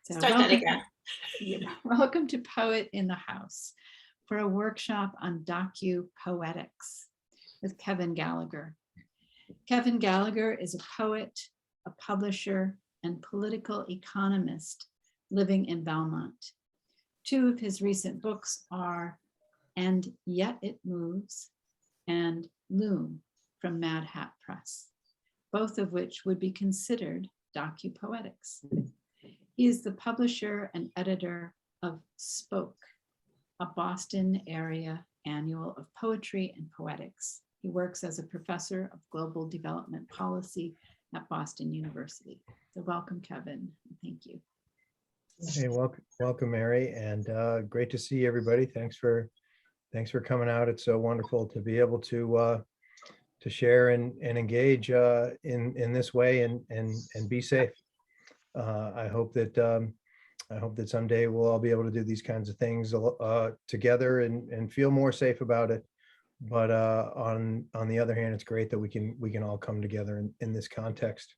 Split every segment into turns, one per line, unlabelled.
So
Start that again.
Welcome to Poet in the House for a workshop on docupoetics with Kevin Gallagher. Kevin Gallagher is a poet, a publisher, and political economist living in Belmont. Two of his recent books are And Yet It Moves and Loom from MadHat Press, both of which would be considered docupoetics. He is the publisher and editor of Spoke, a Boston area annual of poetry and poetics. He works as a professor of global development policy at Boston University. So welcome, Kevin. Thank you.
Hey, welcome, Mary, and great to see everybody. Thanks for coming out. It's so wonderful to be able to share and engage in this way and be safe. I hope that someday we'll all be able to do these kinds of things together and feel more safe about it. But on the other hand, it's great that we can all come together in this context.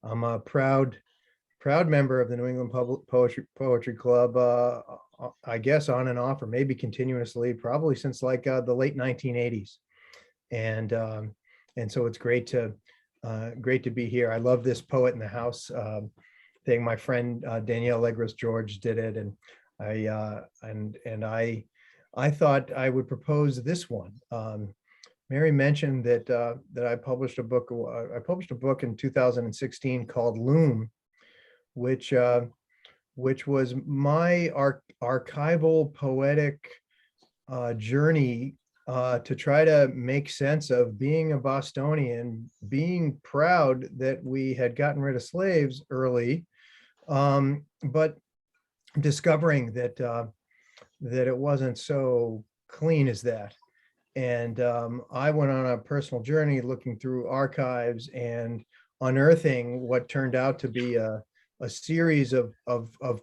I'm a proud member of the New England Poetry Club, I guess on and off, or maybe continuously, probably since like the late 1980s. And so it's great to be here. I love this Poet in the House thing. My friend Danielle Legros George did it, and I thought I would propose this one. Mary mentioned that I published a book. I published a book in 2016 called Loom, which was my archival poetic journey to try to make sense of being a Bostonian, being proud that we had gotten rid of slaves early, but discovering that it wasn't so clean as that. And I went on a personal journey looking through archives and unearthing what turned out to be a series of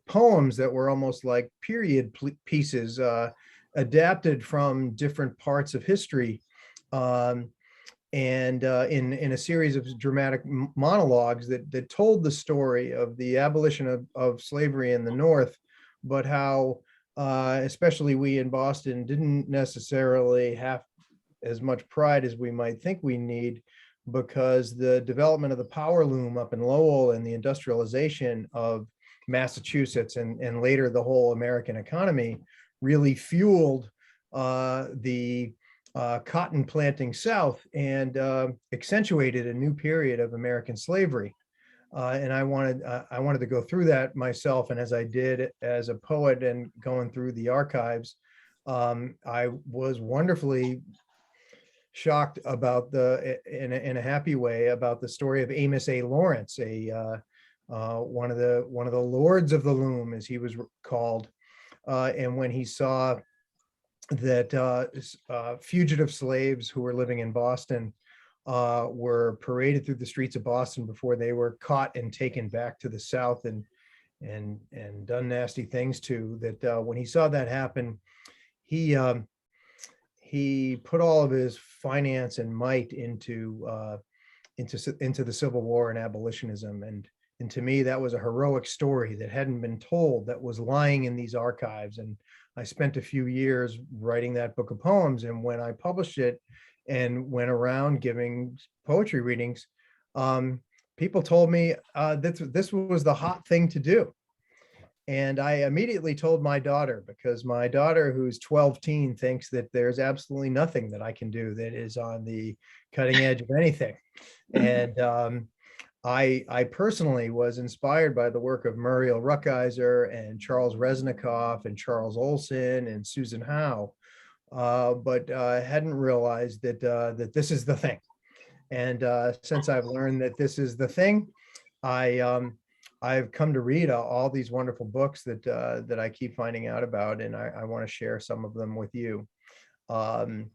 poems that were almost like period pieces adapted from different parts of history, and in a series of dramatic monologues that told the story of the abolition of slavery in the North, but how especially we in Boston didn't necessarily have as much pride as we might think we need, because the development of the power loom up in Lowell and the industrialization of Massachusetts and later the whole American economy really fueled the cotton planting South and accentuated a new period of American slavery. And I wanted to go through that myself. And as I did as a poet and going through the archives, I was wonderfully shocked about in a happy way about the story of Amos A. Lawrence, one of the lords of the loom, as he was called. And when he saw that fugitive slaves who were living in Boston were paraded through the streets of Boston before they were caught and taken back to the South and done nasty things to, that when he saw that happen, he put all of his finance and might into the Civil War and abolitionism. And to me, that was a heroic story that hadn't been told, that was lying in these archives. And I spent a few years writing that book of poems. And when I published it and went around giving poetry readings, people told me that this was the hot thing to do. And I immediately told my daughter, because my daughter, who's 12-teen, thinks that there's absolutely nothing that I can do that is on the cutting edge of anything. And I personally was inspired by the work of Muriel Rukeyser and Charles Reznikoff and Charles Olson and Susan Howe, but hadn't realized that this is the thing. And since I've learned that this is the thing, I've come to read all these wonderful books that I keep finding out about, and I want to share some of them with you, and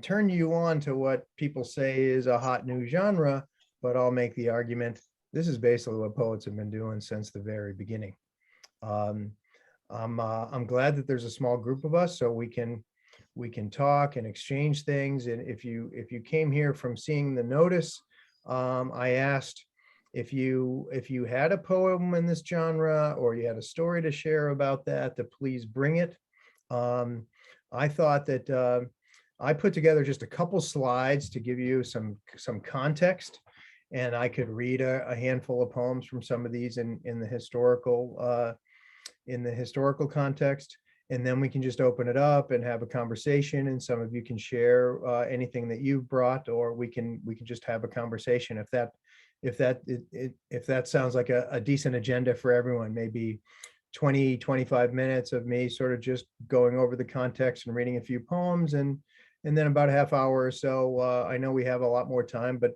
turn you on to what people say is a hot new genre. But I'll make the argument, this is basically what poets have been doing since the very beginning. I'm glad that there's a small group of us, so we can talk and exchange things. And if you came here from seeing the notice, I asked if you had a poem in this genre, or you had a story to share about that, to please bring it. I thought that I put together just a couple slides to give you some context, and I could read a handful of poems from some of these in the historical context, and then we can just open it up and have a conversation, and some of you can share anything that you've brought, or we can just have a conversation if that sounds like a decent agenda for everyone. Maybe 20-25 minutes of me sort of just going over the context and reading a few poems, and then about a half hour or so. I know we have a lot more time, but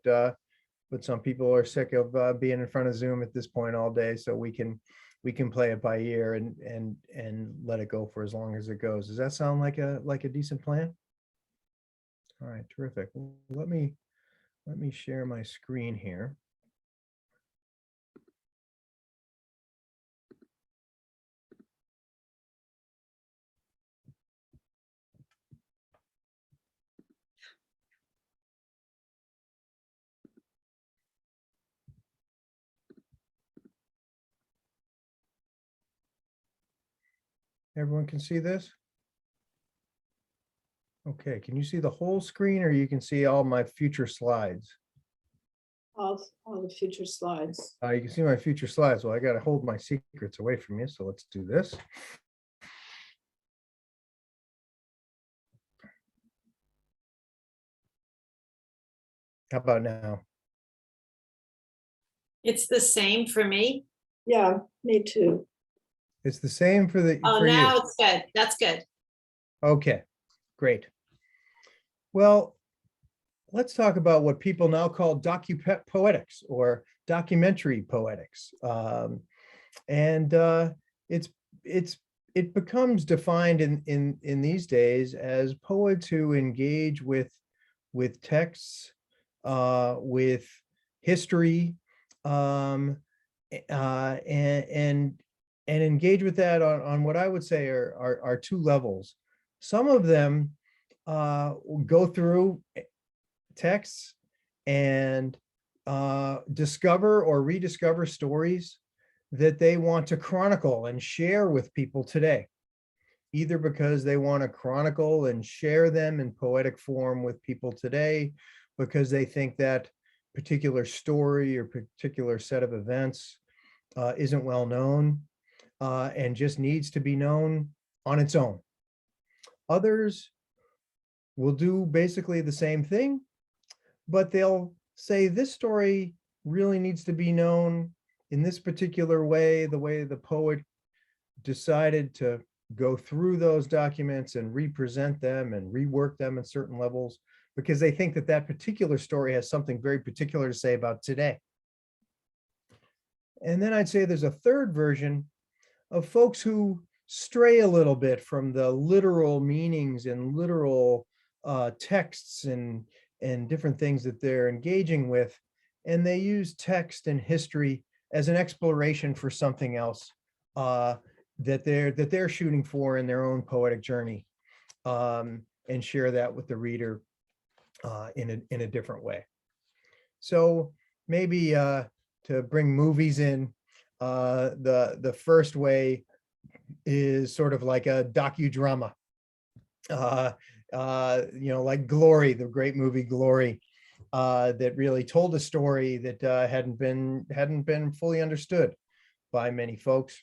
some people are sick of being in front of Zoom at this point all day, so we can play it by ear and let it go for as long as it goes. Does that sound like a decent plan? All right, terrific. Well, let me share my screen here. Everyone can see this? Okay, can you see the whole screen, or you can see all my future slides?
All the future slides.
You can see my future slides. Well, I got to hold my secrets away from you, so let's do this. How about now?
It's the same for me.
Yeah, me too.
It's the same for
Oh, now it's good. That's good.
Okay, great. Well, let's talk about what people now call docupoetics or documentary poetics. It becomes defined in these days as poets who engage with texts, with history, and engage with that on what I would say are two levels. Some of them go through texts and discover or rediscover stories that they want to chronicle and share with people today, either because they want to chronicle and share them in poetic form with people today, because they think that particular story or particular set of events isn't well known and just needs to be known on its own. Others will do basically the same thing, but they'll say this story really needs to be known in this particular way, the way the poet decided to go through those documents and represent them and rework them at certain levels, because they think that that particular story has something very particular to say about today. And then I'd say there's a third version of folks who stray a little bit from the literal meanings and literal texts and different things that they're engaging with, and they use text and history as an exploration for something else that they're shooting for in their own poetic journey, and share that with the reader in a different way. So maybe to bring movies in, the first way is sort of like a docudrama, like Glory, the great movie Glory, that really told a story that hadn't been fully understood by many folks.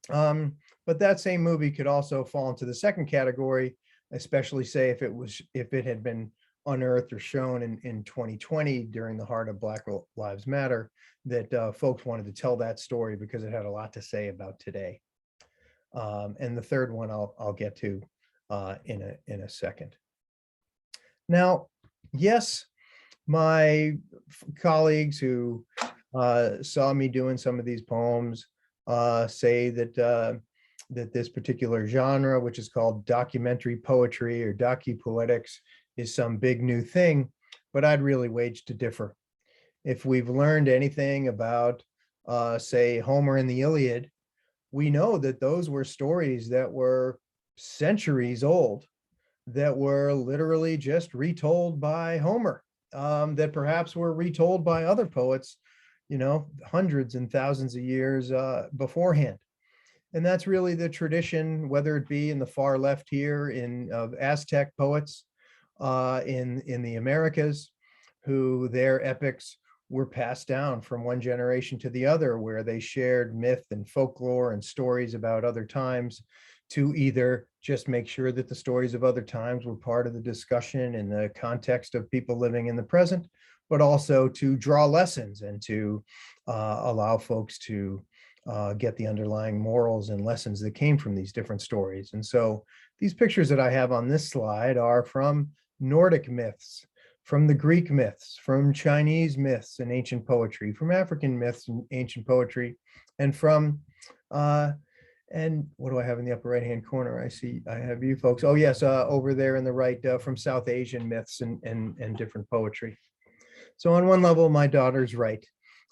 But that same movie could also fall into the second category, especially say if it had been unearthed or shown in 2020 during the heart of Black Lives Matter, that folks wanted to tell that story because it had a lot to say about today. And the third one I'll get to in a second. Now, yes, my colleagues who saw me doing some of these poems say that this particular genre, which is called documentary poetry or docupoetics, is some big new thing, but I'd really wage to differ. If we've learned anything about, say, Homer and the Iliad, we know that those were stories that were centuries old, that were literally just retold by Homer, that perhaps were retold by other poets hundreds and thousands of years beforehand. And that's really the tradition, whether it be in the far left here in of Aztec poets in the Americas, who their epics were passed down from one generation to the other, where they shared myth and folklore and stories about other times, to either just make sure that the stories of other times were part of the discussion in the context of people living in the present, but also to draw lessons and to allow folks to get the underlying morals and lessons that came from these different stories. And so these pictures that I have on this slide are from Nordic myths, from the Greek myths, from Chinese myths and ancient poetry, from African myths and ancient poetry, and from, and what do I have in the upper right-hand corner? I see, I have you folks. Oh yes, over there in the right, from South Asian myths and different poetry. So on one level, my daughter's right.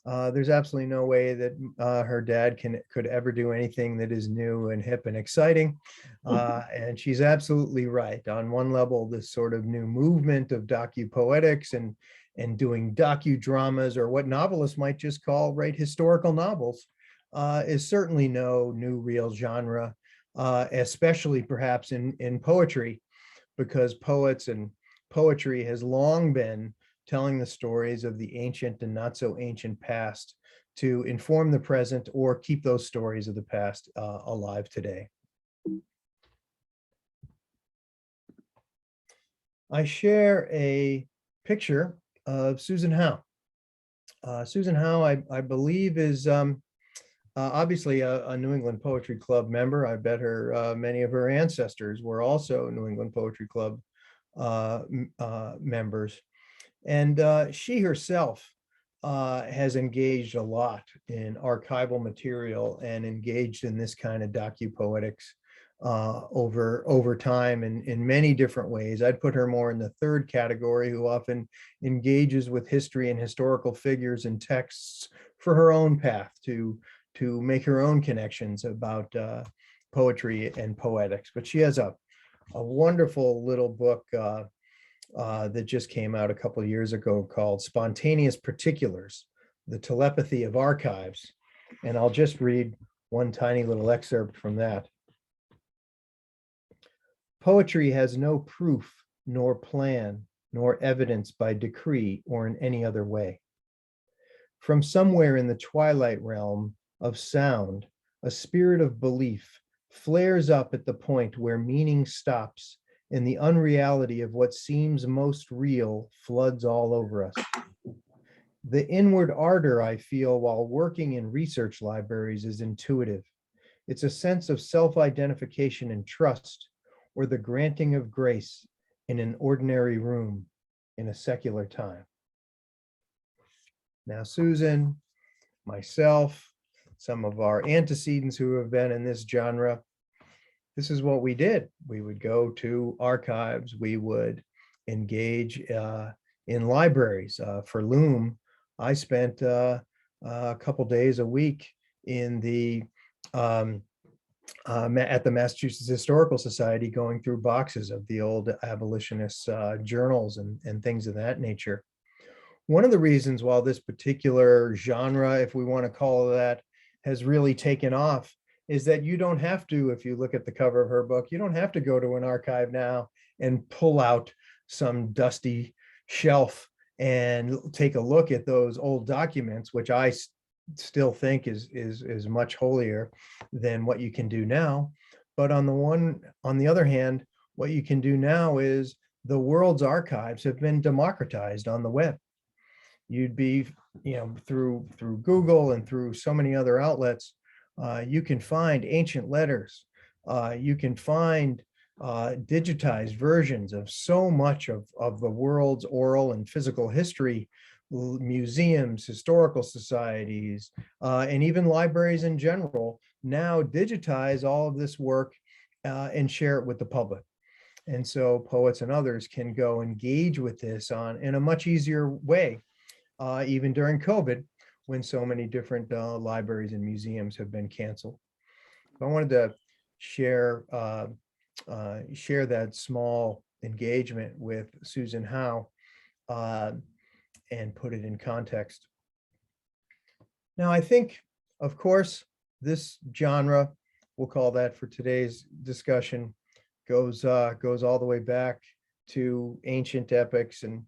There's absolutely no way that her dad could ever do anything that is new and hip and exciting. And she's absolutely right. On one level, this sort of new movement of docupoetics and doing docudramas, or what novelists might just call, right, historical novels, is certainly no new real genre, especially perhaps in poetry, because poets and poetry has long been telling the stories of the ancient and not so ancient past to inform the present or keep those stories of the past alive today. I share a picture of Susan Howe. Susan Howe, I believe, is obviously a New England Poetry Club member. I bet many of her ancestors were also New England Poetry Club members. And she herself has engaged a lot in archival material and engaged in this kind of docupoetics over time in many different ways. I'd put her more in the third category, who often engages with history and historical figures and texts for her own path to make her own connections about poetry and poetics. But she has a wonderful little book that just came out a couple of years ago called Spontaneous Particulars, the Telepathy of Archives. And I'll just read one tiny little excerpt from that. Poetry has no proof, nor plan, nor evidence by decree or in any other way. From somewhere in the twilight realm of sound, a spirit of belief flares up at the point where meaning stops, and the unreality of what seems most real floods all over us. The inward ardor I feel while working in research libraries is intuitive. It's a sense of self-identification and trust, or the granting of grace in an ordinary room in a secular time. Now, Susan, myself, some of our antecedents who have been in this genre, this is what we did. We would go to archives. We would engage in libraries. For Loom, I spent a couple days a week in the at the Massachusetts Historical Society, going through boxes of the old abolitionist journals and things of that nature. One of the reasons why this particular genre, if we want to call it that, has really taken off is that you don't have to, if you look at the cover of her book, you don't have to go to an archive now and pull out some dusty shelf and take a look at those old documents, which I still think is much holier than what you can do now. But on the other hand, what you can do now is the world's archives have been democratized on the web. You'd be, through Google and through so many other outlets, you can find ancient letters. You can find digitized versions of so much of the world's oral and physical history, museums, historical societies, and even libraries in general now digitize all of this work and share it with the public. And so poets and others can go engage with this in a much easier way, even during COVID, when so many different libraries and museums have been canceled. I wanted to share that small engagement with Susan Howe and put it in context. Now, I think, of course, this genre, we'll call that for today's discussion, goes all the way back to ancient epics, and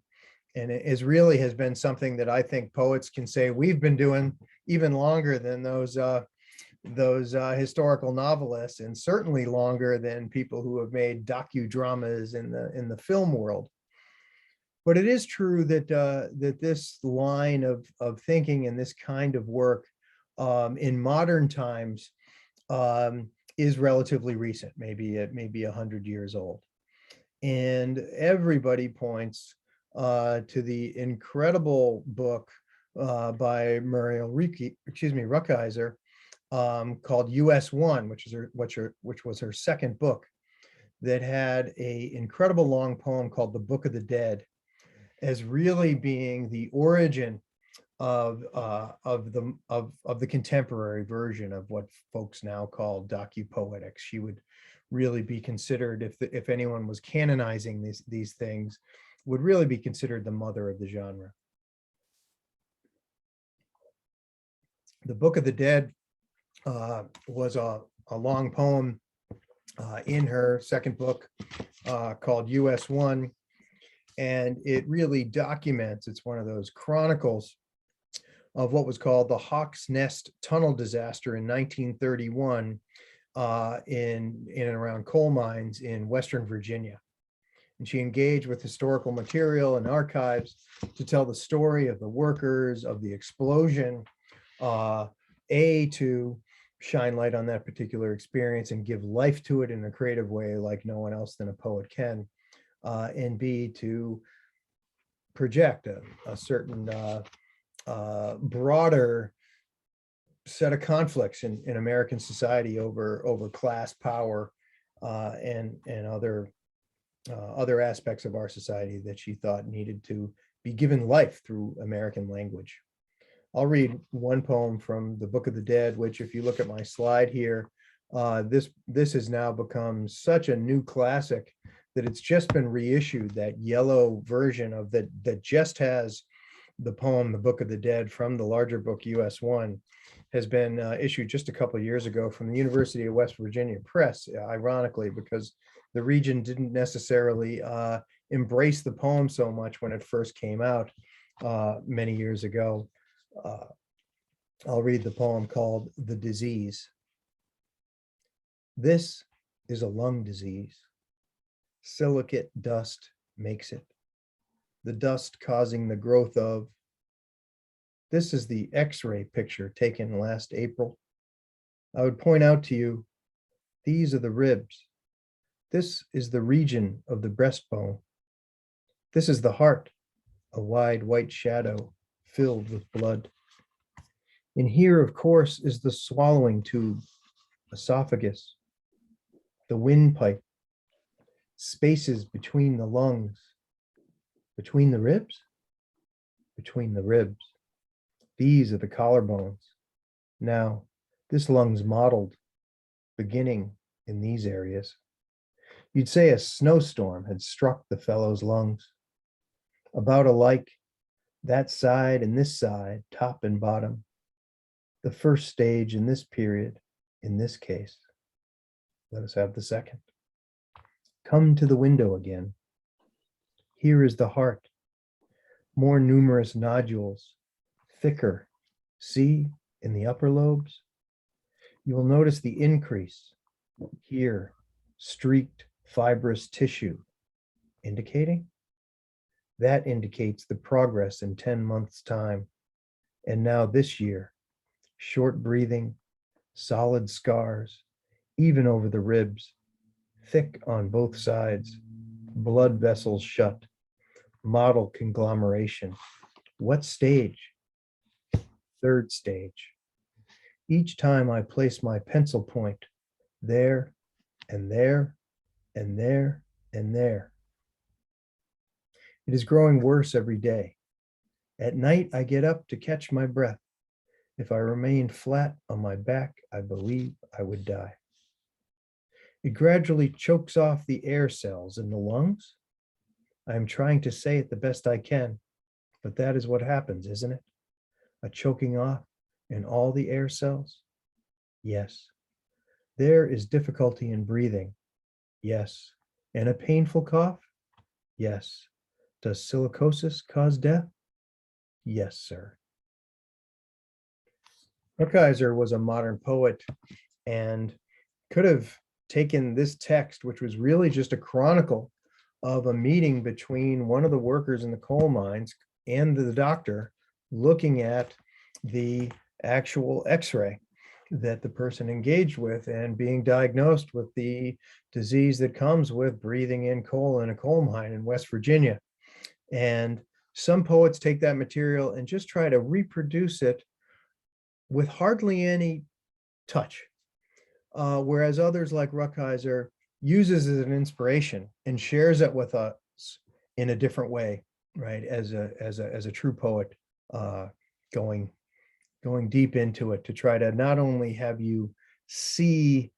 it is really has been something that I think poets can say we've been doing even longer than those historical novelists, and certainly longer than people who have made docudramas in the film world. But it is true that that this line of thinking and this kind of work in modern times is relatively recent, maybe 100 years old. And everybody points to the incredible book by Muriel Rukeyser called US1, which was her second book, that had a incredible long poem called The Book of the Dead, as really being the origin of the contemporary version of what folks now call docupoetics. She would really be considered, if anyone was canonizing these things, would really be considered the mother of the genre. The Book of the Dead was a long poem in her second book called US1, and it really documents, it's one of those chronicles of what was called the Hawk's Nest tunnel disaster in 1931 in and around coal mines in Western Virginia. And she engaged with historical material and archives to tell the story of the workers, of the explosion, to shine light on that particular experience and give life to it in a creative way like no one else than a poet can, and B, to project a certain broader set of conflicts in American society over class power and other aspects of our society that she thought needed to be given life through American language. I'll read one poem from the Book of the Dead, which, if you look at my slide here, this has now become such a new classic that it's just been reissued. That yellow version of that just has the poem, The Book of the Dead, from the larger book US1, has been issued just a couple of years ago from the University of West Virginia Press, ironically, because the region didn't necessarily embrace the poem so much when it first came out many years ago. I'll read the poem called The Disease. This is a lung disease. Silicate dust makes it. The dust causing the growth of. This is the X-ray picture taken last April. I would point out to you, these are the ribs. This is the region of the breastbone. This is the heart, a wide white shadow filled with blood. And here, of course, is the swallowing tube, esophagus, the windpipe, spaces between the lungs, between the ribs, between the ribs. These are the collarbones. Now, this lung's modeled, beginning in these areas. You'd say a snowstorm had struck the fellow's lungs. About alike, that side and this side, top and bottom. The first stage in this period, in this case. Let us have the second. Come to the window again. Here is the heart. More numerous nodules, thicker. See, in the upper lobes? You will notice the increase. Here, streaked fibrous tissue. Indicating? That indicates the progress in 10 months' time. And now this year, short breathing, solid scars, even over the ribs, thick on both sides, blood vessels shut, model conglomeration. What stage? Third stage. Each time I place my pencil point there and there and there and there. It is growing worse every day. At night, I get up to catch my breath. If I remained flat on my back, I believe I would die. It gradually chokes off the air cells in the lungs. I am trying to say it the best I can, but that is what happens, isn't it? A choking off in all the air cells? Yes. There is difficulty in breathing. Yes. And a painful cough? Yes. Does silicosis cause death? Yes, sir. Rukeyser was a modern poet and could have taken this text, which was really just a chronicle of a meeting between one of the workers in the coal mines and the doctor, looking at the actual x-ray that the person engaged with and being diagnosed with the disease that comes with breathing in coal in a coal mine in West Virginia. And some poets take that material and just try to reproduce it with hardly any touch. Whereas others like Rukeyser uses it as an inspiration and shares it with us in a different way, right? As a true poet, going deep into it to try to not only have you see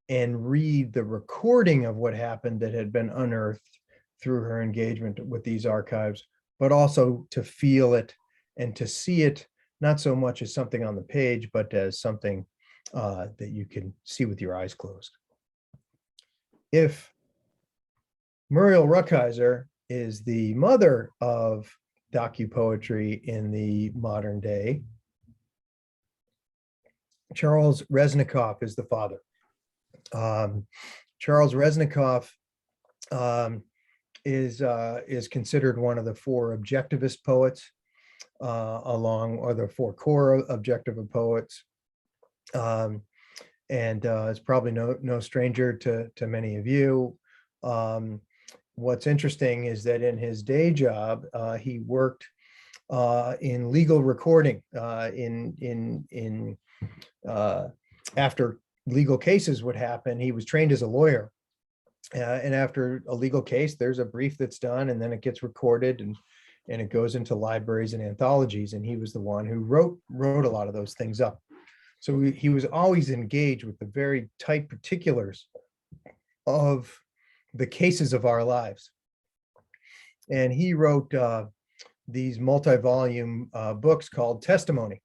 and read the recording of what happened that had been unearthed through her engagement with these archives, but also to feel it and to see it not so much as something on the page, but as something that you can see with your eyes closed. If Muriel Rukeyser is the mother of docupoetry in the modern day, Charles Reznikoff is the father. Charles Reznikoff is considered one of the four objectivist poets, or the four core objective poets, and is probably no stranger to many of you. What's interesting is that in his day job, he worked in legal recording after legal cases would happen. He was trained as a lawyer, and after a legal case, there's a brief that's done, and then it gets recorded and it goes into libraries and anthologies. And he was the one who wrote a lot of those things up. So he was always engaged with the very tight particulars of the cases of our lives. And he wrote these multi-volume books called Testimony,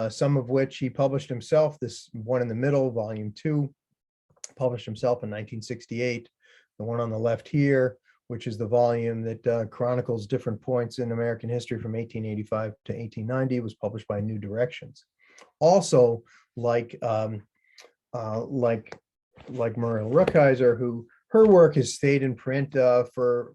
some of which he published himself. This one in the middle, volume 2, published himself in 1968. The one on the left here, which is the volume that chronicles different points in American history from 1885 to 1890, was published by New Directions. Also, like Muriel Rukeyser, who her work has stayed in print for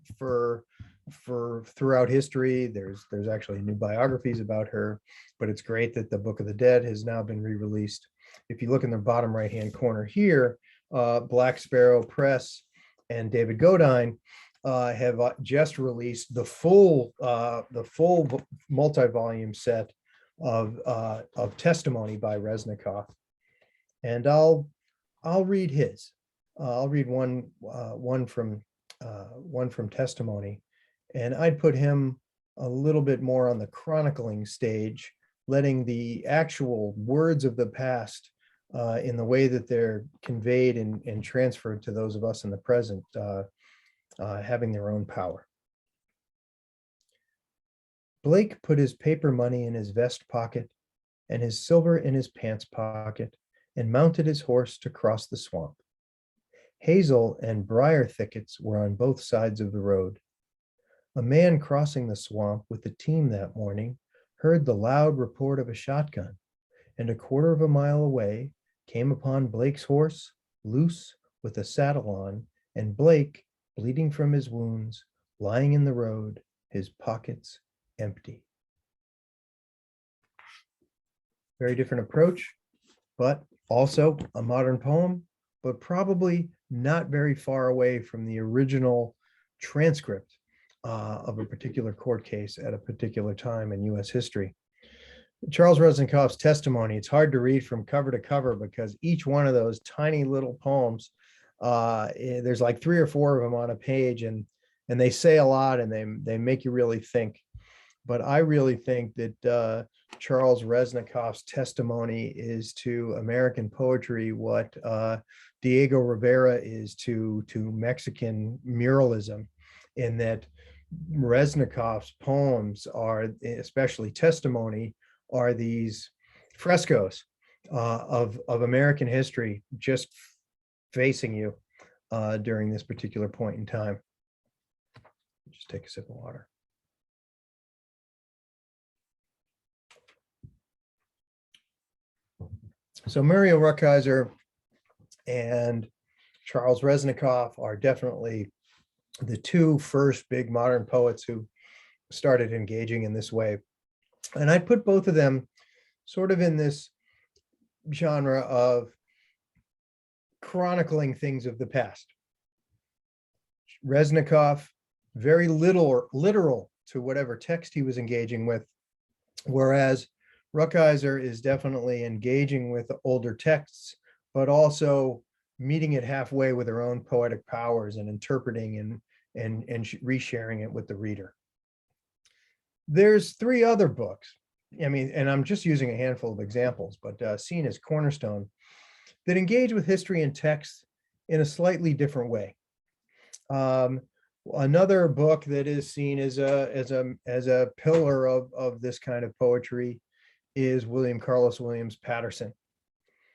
throughout history. There's actually new biographies about her, but it's great that the Book of the Dead has now been re-released. If you look in the bottom right-hand corner here, Black Sparrow Press and David Godine have just released the full multi-volume set of Testimony by Reznikoff, and I'll read his. I'll read one from Testimony, and I'd put him a little bit more on the chronicling stage, letting the actual words of the past in the way that they're conveyed and transferred to those of us in the present, having their own power. Blake put his paper money in his vest pocket and his silver in his pants pocket and mounted his horse to cross the swamp. Hazel and briar thickets were on both sides of the road. A man crossing the swamp with the team that morning heard the loud report of a shotgun, and a quarter of a mile away came upon Blake's horse, loose with a saddle on, and Blake, bleeding from his wounds, lying in the road, his pockets empty. Very different approach, but also a modern poem, but probably not very far away from the original transcript of a particular court case at a particular time in US history. Charles Reznikoff's Testimony, it's hard to read from cover to cover because each one of those tiny little poems, there's like 3 or 4 of them on a page, and they say a lot, and they make you really think. But I really think that Charles Reznikoff's Testimony is to American poetry what Diego Rivera is to Mexican muralism, in that Reznikoff's poems are, especially Testimony, are these frescoes of American history just facing you during this particular point in time. Just take a sip of water. So Muriel Rukeyser and Charles Reznikoff are definitely the two first big modern poets who started engaging in this way. And I put both of them sort of in this genre of chronicling things of the past. Reznikoff, very literal to whatever text he was engaging with, whereas Rukeyser is definitely engaging with older texts, but also meeting it halfway with her own poetic powers and interpreting and resharing it with the reader. There's three other books, I mean, and I'm just using a handful of examples, but seen as cornerstone, that engage with history and text in a slightly different way. Another book that is seen as a pillar of this kind of poetry is William Carlos Williams' Paterson,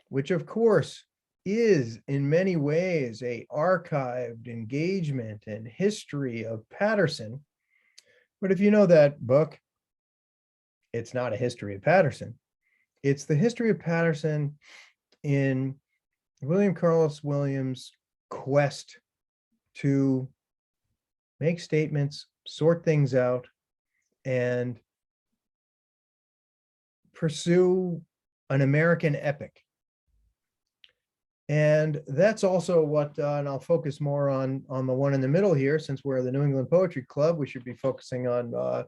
which of course is in many ways a archived engagement and history of Paterson. But if you know that book, it's not a history of Paterson. It's the history of Paterson in William Carlos Williams' quest to make statements, sort things out, and pursue an American epic. And that's also what, and I'll focus more on the one in the middle here, since we're the New England Poetry Club, we should be focusing on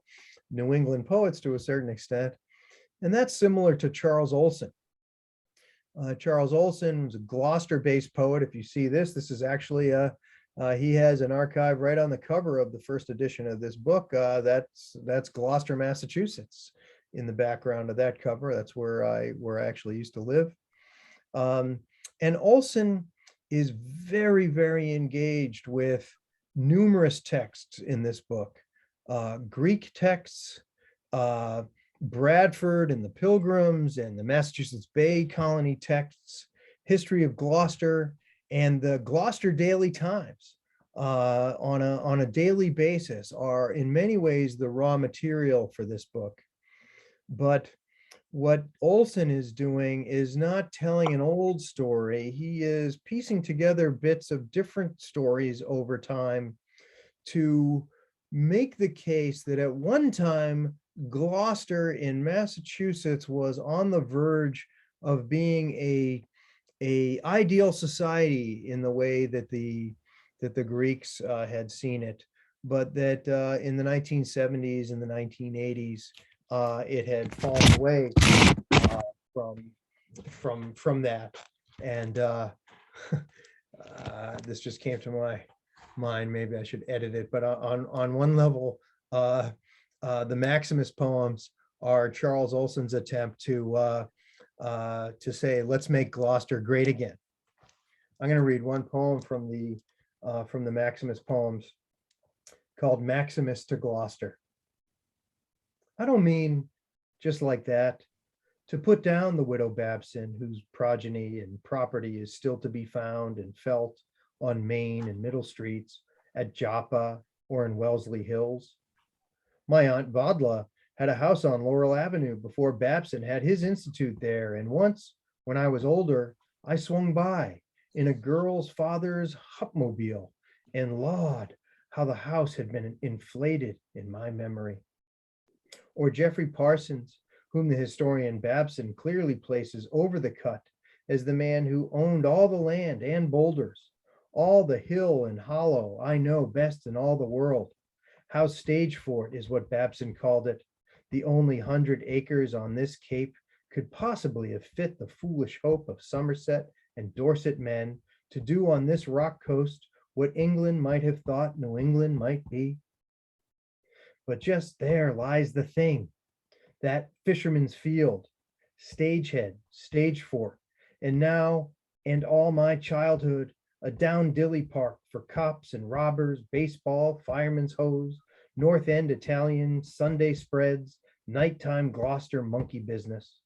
New England poets to a certain extent. And that's similar to Charles Olson. Charles Olson was a Gloucester-based poet. If you see this, this is actually he has an archive right on the cover of the first edition of this book. That's Gloucester, Massachusetts, in the background of that cover. That's where I actually used to live. And Olson is very, very engaged with numerous texts in this book. Greek texts, Bradford and the Pilgrims and the Massachusetts Bay Colony texts, history of Gloucester, and the Gloucester Daily Times on a daily basis are in many ways the raw material for this book. But what Olson is doing is not telling an old story. He is piecing together bits of different stories over time to make the case that at one time, Gloucester in Massachusetts was on the verge of being a ideal society in the way that the Greeks had seen it, but that in the 1970s and the 1980s, it had fallen away from that. And this just came to my mind. Maybe I should edit it, but on one level, the Maximus poems are Charles Olson's attempt to say, let's make Gloucester great again. I'm going to read one poem from the Maximus poems called Maximus to Gloucester. I don't mean just like that to put down the widow Babson, whose progeny and property is still to be found and felt on Main and Middle Streets, at Joppa, or in Wellesley Hills. My aunt Vodla had a house on Laurel Avenue before Babson had his institute there, and once, when I was older, I swung by in a girl's father's hupmobile, and Lord, how the house had been inflated in my memory. Or Jeffrey Parsons, whom the historian Babson clearly places over the cut as the man who owned all the land and boulders, all the hill and hollow I know best in all the world. House Stagefort is what Babson called it. The only 100 acres on this cape could possibly have fit the foolish hope of Somerset and Dorset men to do on this rock coast what England might have thought New England might be. But just there lies the thing, that fisherman's field, Stagehead, Stagefort, and now, and all my childhood, a down dilly park for cops and robbers, baseball, fireman's hose, North End Italian, Sunday spreads, nighttime Gloucester monkey business.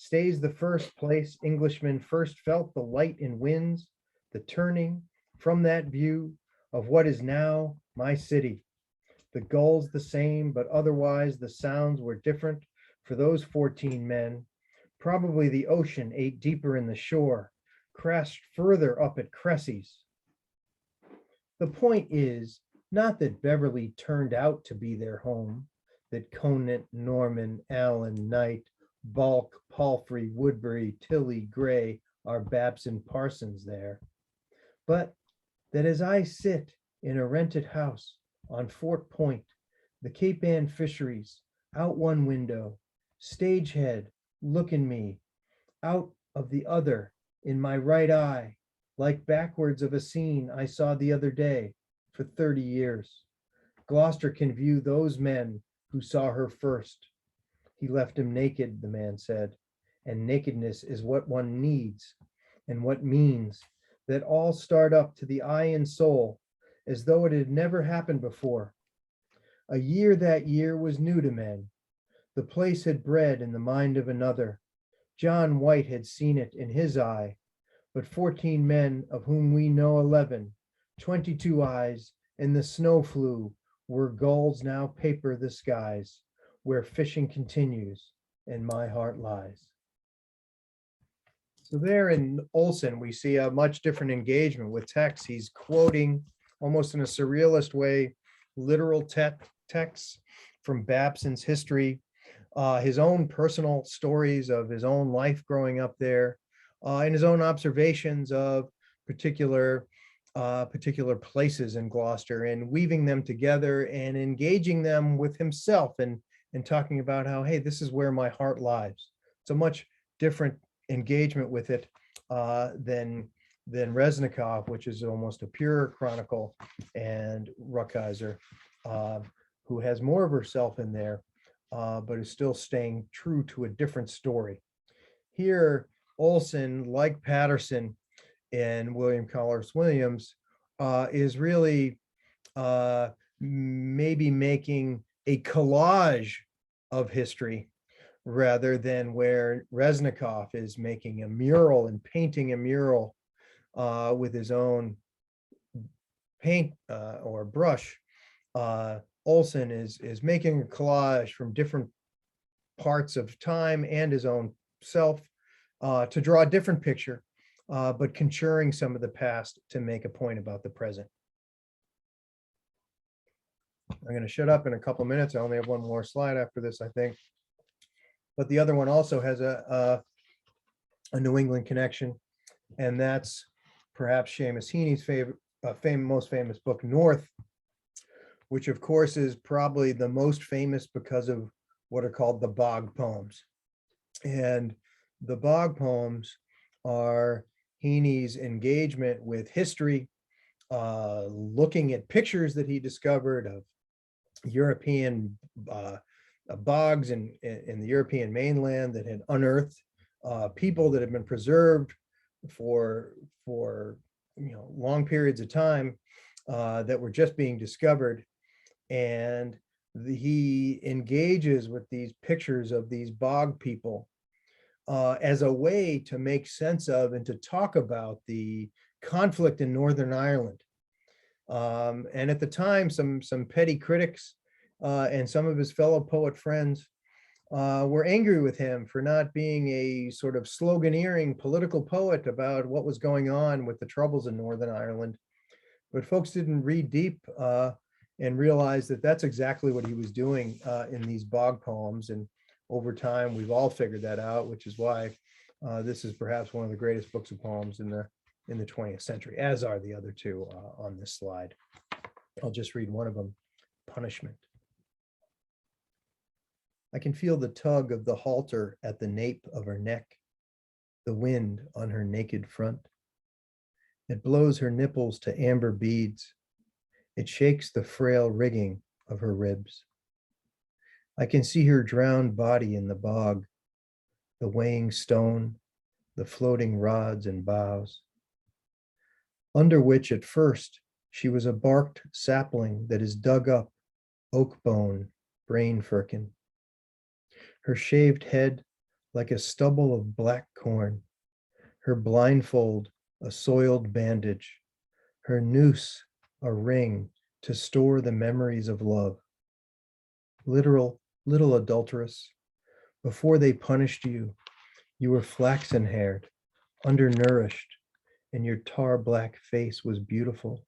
stays the first place Englishmen first felt the light in winds, the turning from that view of what is now my city. The gulls the same, but otherwise the sounds were different for those 14 men. Probably the ocean ate deeper in the shore, crashed further up at Cressy's. The point is not that Beverly turned out to be their home, that Conant, Norman, Allen, Knight, Balk, Palfrey, Woodbury, Tilly, Gray are Babson Parsons there, but that as I sit in a rented house on Fort Point, the Cape Ann fisheries, out one window, stagehead, look in me, out of the other, in my right eye, like backwards of a scene I saw the other day for 30 years. Gloucester can view those men who saw her first. He left him naked, the man said, and nakedness is what one needs and what means that all start up to the eye and soul as though it had never happened before. A year that year was new to men. The place had bred in the mind of another. John White had seen it in his eye, but 14 men, of whom we know 11, 22 eyes, and the snow flew, were gulls now paper the skies, where fishing continues and my heart lies. So there in Olson, we see a much different engagement with text. He's quoting almost in a surrealist way, literal texts from Babson's history, his own personal stories of his own life growing up there, and his own observations of particular places in Gloucester, and weaving them together and engaging them with himself and talking about how, hey, this is where my heart lies. It's a much different engagement with it than Reznikoff, which is almost a pure chronicle, and Rukeyser, who has more of herself in there, but is still staying true to a different story. Here, Olson, like Patterson and William Carlos Williams, is really maybe making a collage of history rather than where Reznikoff is making a mural and painting a mural with his own paint or brush. Olson is making a collage from different parts of time and his own self to draw a different picture, but conjuring some of the past to make a point about the present. I'm going to shut up in a couple minutes. I only have one more slide after this, I think. But the other one also has a New England connection, and that's perhaps Seamus Heaney's most famous book, North, which of course is probably the most famous because of what are called the bog poems. And the bog poems are Heaney's engagement with history, looking at pictures that he discovered of European bogs in the European mainland that had unearthed people that had been preserved for long periods of time that were just being discovered. And he engages with these pictures of these bog people as a way to make sense of and to talk about the conflict in Northern Ireland. And at the time, some petty critics and some of his fellow poet friends were angry with him for not being a sort of sloganeering political poet about what was going on with the troubles in Northern Ireland. But folks didn't read deep and realize that that's exactly what he was doing in these bog poems. And over time, we've all figured that out, which is why this is perhaps one of the greatest books of poems in the 20th century, as are the other two on this slide. I'll just read one of them, Punishment. I can feel the tug of the halter at the nape of her neck, the wind on her naked front. It blows her nipples to amber beads. It shakes the frail rigging of her ribs. I can see her drowned body in the bog, the weighing stone, the floating rods and boughs, under which at first she was a barked sapling that is dug up, oak bone, brain firkin. Her shaved head, like a stubble of black corn, her blindfold a soiled bandage, her noose a ring to store the memories of love. Literal little adulteress, before they punished you, you were flaxen haired, undernourished, and your tar black face was beautiful.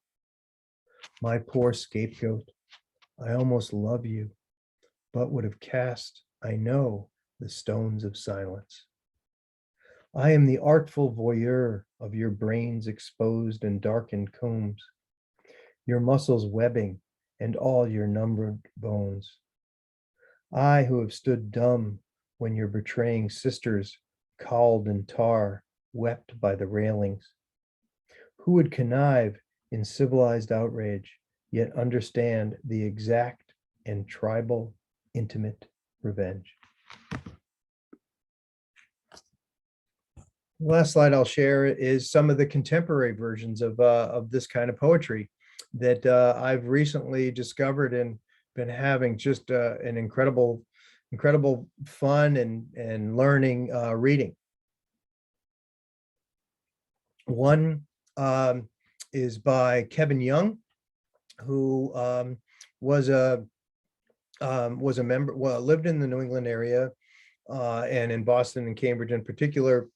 My poor scapegoat, I almost love you, but would have cast, I know, the stones of silence. I am the artful voyeur of your brain's exposed and darkened combs, your muscles webbing and all your numbered bones. I who have stood dumb when your betraying sisters, cowled in tar, wept by the railings. Who would connive in civilized outrage, yet understand the exact and tribal, intimate revenge? The last slide I'll share is some of the contemporary versions of this kind of poetry that I've recently discovered and been having just an incredible fun and learning reading. One is by Kevin Young, who was a member, well, lived in the New England area and in Boston and Cambridge in particular.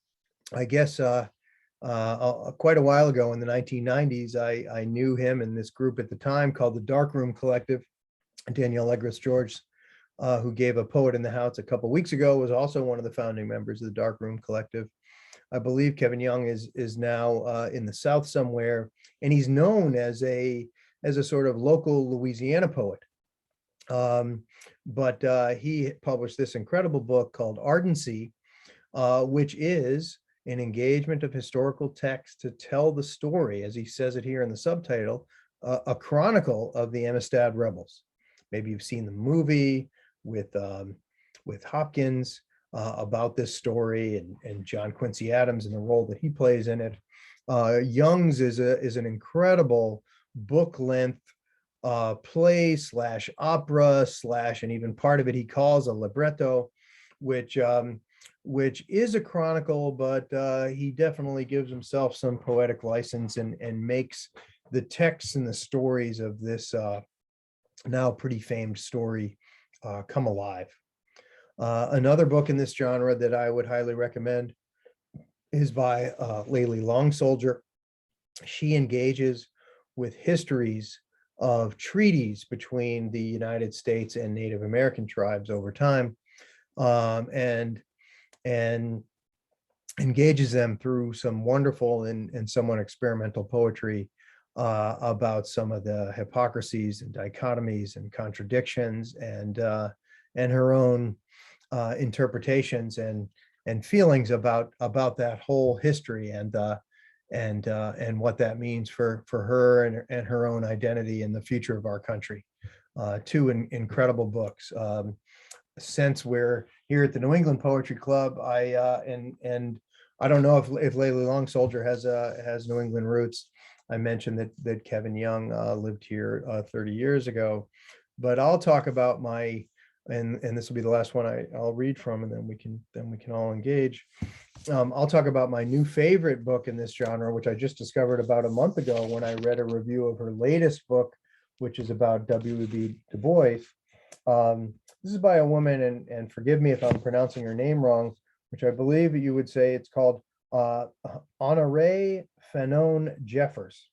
I guess quite a while ago in the 1990s, I knew him in this group at the time called the Darkroom Collective. Danielle Legris George, who gave a Poet in the House a couple weeks ago, was also one of the founding members of the Darkroom Collective. I believe Kevin Young is now in the South somewhere, and he's known as a sort of local Louisiana poet. But he published this incredible book called Ardency, which is an engagement of historical text to tell the story, as he says it here in the subtitle, a chronicle of the Amistad rebels. Maybe you've seen the movie with Hopkins about this story, and John Quincy Adams and the role that he plays in it. Young's is an incredible book length play / opera / and even part of it he calls a libretto, which is a chronicle, but he definitely gives himself some poetic license and makes the texts and the stories of this now pretty famed story come alive. Another book in this genre that I would highly recommend is by Layli Long Soldier. She engages with histories of treaties between the United States and Native American tribes over time, and engages them through some wonderful and somewhat experimental poetry about some of the hypocrisies and dichotomies and contradictions and her own interpretations and feelings about that whole history and what that means for her and her own identity in the future of our country. Two incredible books. Since we're here at the New England Poetry Club, I don't know if Layli Long Soldier has New England roots. I mentioned that Kevin Young lived here 30 years ago, but I'll talk about my, and this will be the last one I'll read from, and then we can all engage. I'll talk about my new favorite book in this genre, which I just discovered about a month ago when I read a review of her latest book, which is about W.E.B. Du Bois. This is by a woman, and forgive me if I'm pronouncing her name wrong, which I believe you would say it's called Honorée Fanone Jeffers.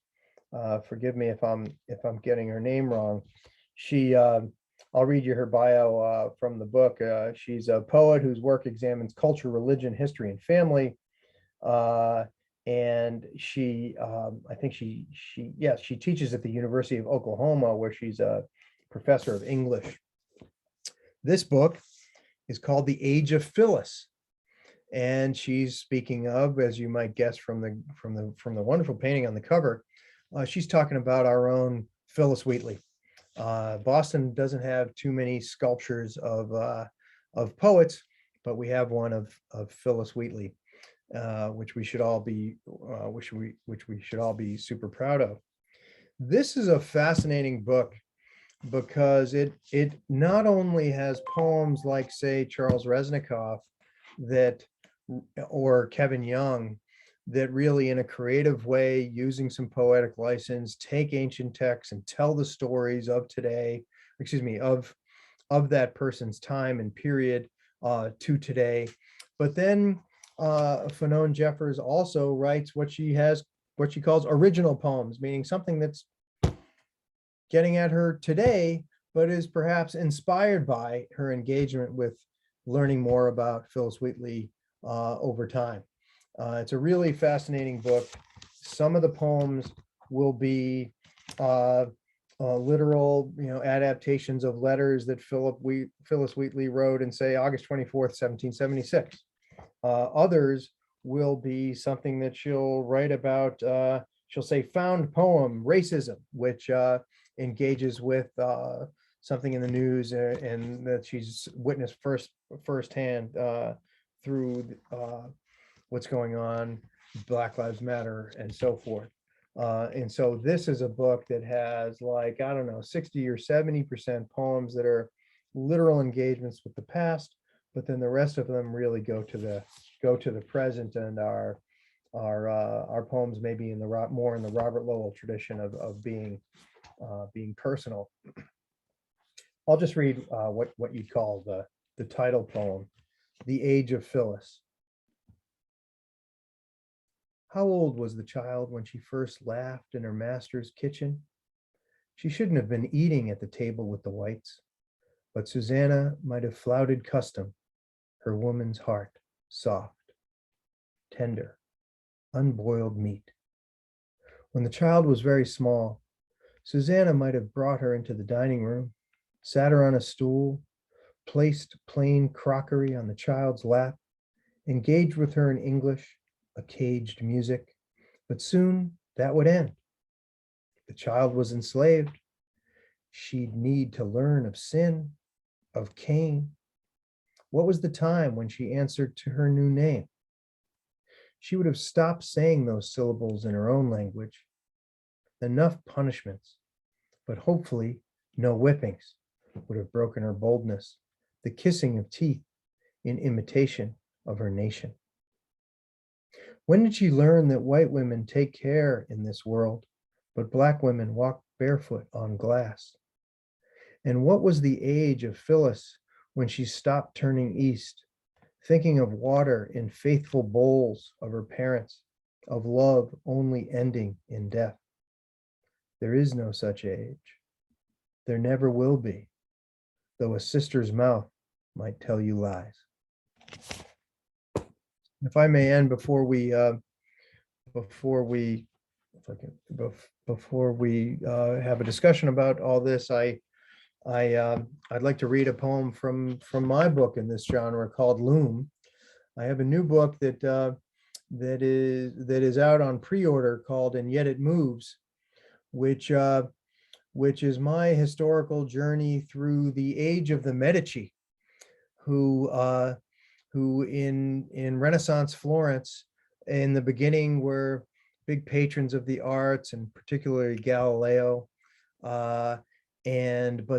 Forgive me if I'm getting her name wrong. She, I'll read you her bio from the book. She's a poet whose work examines culture, religion, history, and family. And she, I think she teaches at the University of Oklahoma, where she's a professor of English. This book is called The Age of Phyllis. And she's speaking of, as you might guess from the wonderful painting on the cover, she's talking about our own Phyllis Wheatley. Boston doesn't have too many sculptures of poets, but we have one of Phyllis Wheatley, which we should all be super proud of. This is a fascinating book because it not only has poems like, say, Charles Reznikoff, that, or Kevin Young, that really in a creative way, using some poetic license, take ancient texts and tell the stories of today, excuse me, of that person's time and period to today. But then Fanon Jeffers also writes what she calls original poems, meaning something that's getting at her today, but is perhaps inspired by her engagement with learning more about Phyllis Wheatley over time. It's a really fascinating book. Some of the poems will be literal, adaptations of letters that Phyllis Wheatley wrote in, say, August 24th, 1776. Others will be something that she'll write about, she'll say found poem, racism, which engages with something in the news and that she's witnessed firsthand through what's going on, Black Lives Matter and so forth. And so this is a book that has, like, I don't know, 60 or 70% poems that are literal engagements with the past, but then the rest of them really go to the present, and our poems maybe in the more in the Robert Lowell tradition of being personal. I'll just read what you'd call the title poem, "The Age of Phyllis." How old was the child when she first laughed in her master's kitchen? She shouldn't have been eating at the table with the whites, but Susanna might have flouted custom, her woman's heart soft, tender, unboiled meat. When the child was very small, Susanna might have brought her into the dining room, sat her on a stool, placed plain crockery on the child's lap, engaged with her in English, a caged music, but soon that would end. The child was enslaved. She'd need to learn of sin, of Cain. What was the time when she answered to her new name? She would have stopped saying those syllables in her own language. Enough punishments, but hopefully no whippings, would have broken her boldness, the kissing of teeth in imitation of her nation. When did she learn that white women take care in this world, but Black women walk barefoot on glass? And what was the age of Phyllis when she stopped turning east, thinking of water in faithful bowls of her parents, of love only ending in death? There is no such age. There never will be, though a sister's mouth might tell you lies. If I may end before we have a discussion about all this, I'd like to read a poem from my book in this genre called Loom. I have a new book that is out on pre-order called And Yet It Moves, which is my historical journey through the age of the Medici, who in Renaissance Florence in the beginning were big patrons of the arts, and particularly Galileo, but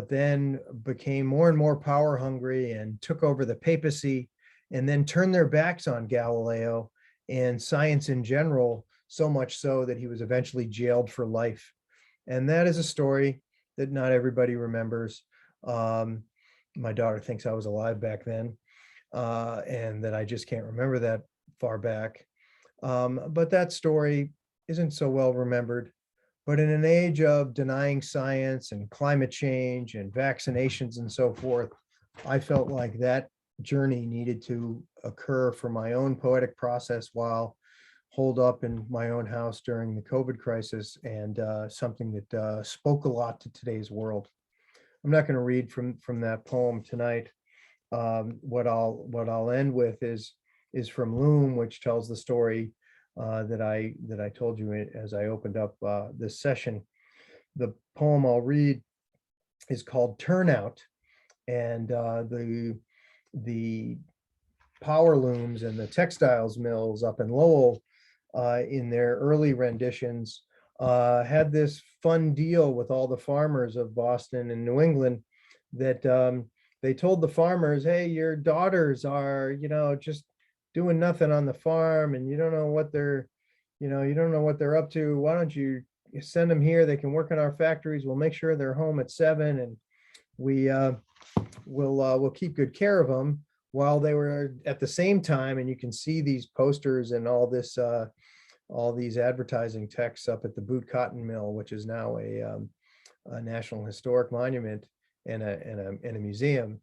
then became more and more power hungry and took over the papacy, and then turned their backs on Galileo and science in general, so much so that he was eventually jailed for life. And that is a story that not everybody remembers. My daughter thinks I was alive back then, and that I just can't remember that far back. But that story isn't so well remembered. But in an age of denying science and climate change and vaccinations and so forth, I felt like that journey needed to occur for my own poetic process while holed up in my own house during the COVID crisis, and something that spoke a lot to today's world. I'm not going to read from that poem tonight. What I'll end with is from Loom, which tells the story that I told you as I opened up this session. The poem I'll read is called Turnout, and the power looms and the textiles mills up in Lowell, in their early renditions, had this fun deal with all the farmers of Boston and New England that they told the farmers, hey, your daughters are, just doing nothing on the farm, and you don't know what they're, you don't know what they're up to. Why don't you send them here? They can work in our factories. We'll make sure they're home at 7, and we'll keep good care of them. While they were at the same time, and you can see these posters and all these advertising texts up at the Boot Cotton Mill, which is now a National Historic Monument and a museum.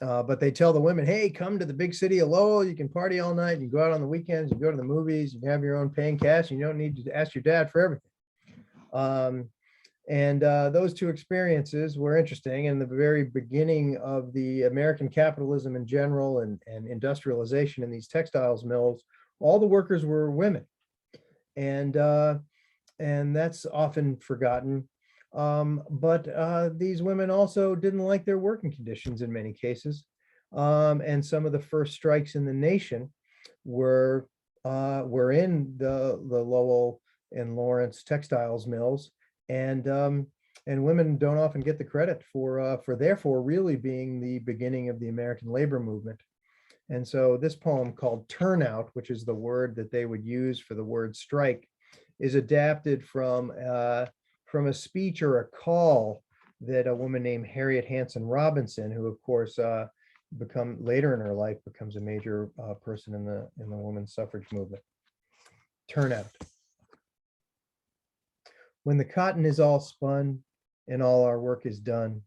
But they tell the women, hey, come to the big city of Lowell. You can party all night. You go out on the weekends. You go to the movies. You have your own paying cash. And you don't need to ask your dad for everything. And those two experiences were interesting. In the very beginning of the American capitalism in general and industrialization in these textiles mills, all the workers were women. And that's often forgotten. But these women also didn't like their working conditions in many cases. And some of the first strikes in the nation were in the Lowell and Lawrence textiles mills. And women don't often get the credit for therefore really being the beginning of the American labor movement. And so this poem, called Turnout, which is the word that they would use for the word strike, is adapted from a speech or a call that a woman named Harriet Hanson Robinson, who of course later in her life becomes a major person in the women's suffrage movement. Turnout. When the cotton is all spun and all our work is done,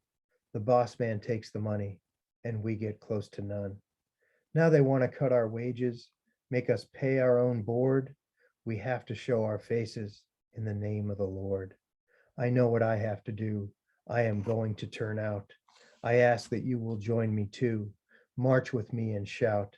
the boss man takes the money and we get close to none. Now they want to cut our wages, make us pay our own board. We have to show our faces in the name of the Lord. I know what I have to do. I am going to turn out. I ask that you will join me too. March with me and shout.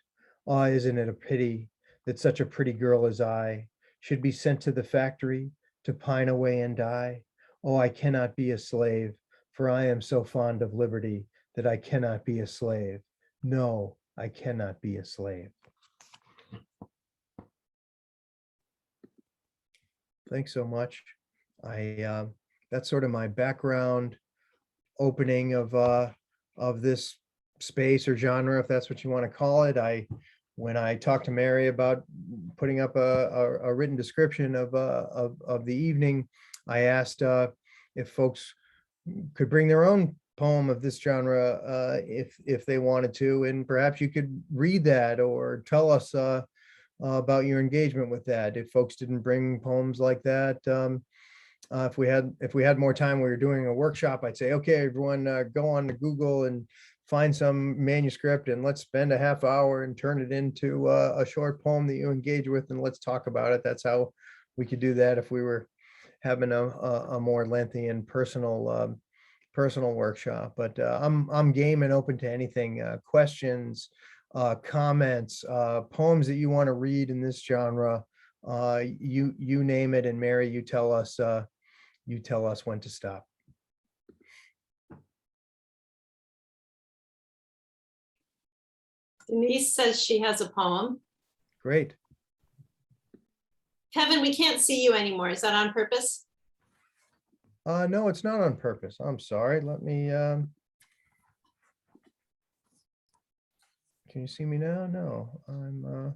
Ah, isn't it a pity that such a pretty girl as I should be sent to the factory to pine away and die? Oh, I cannot be a slave, for I am so fond of liberty that I cannot be a slave. No, I cannot be a slave. Thanks so much. That's sort of my background opening of this space or genre, if that's what you want to call it. When I talked to Mary about putting up a written description of the evening, I asked if folks could bring their own poem of this genre if they wanted to, and perhaps you could read that or tell us about your engagement with that. If folks didn't bring poems like that, if we had more time, we were doing a workshop, I'd say, okay, everyone, go on to Google and find some manuscript and let's spend a half hour and turn it into a short poem that you engage with, and let's talk about it. That's how we could do that if we were having a more lengthy and personal workshop. But I'm game and open to anything, questions, comments, poems that you want to read in this genre. You name it, and Mary, you tell us when to stop.
Denise says she has a poem.
Great.
Kevin, we can't see you anymore. Is that on purpose?
No, it's not on purpose. I'm sorry. Let me, can you see me now? No, I'm,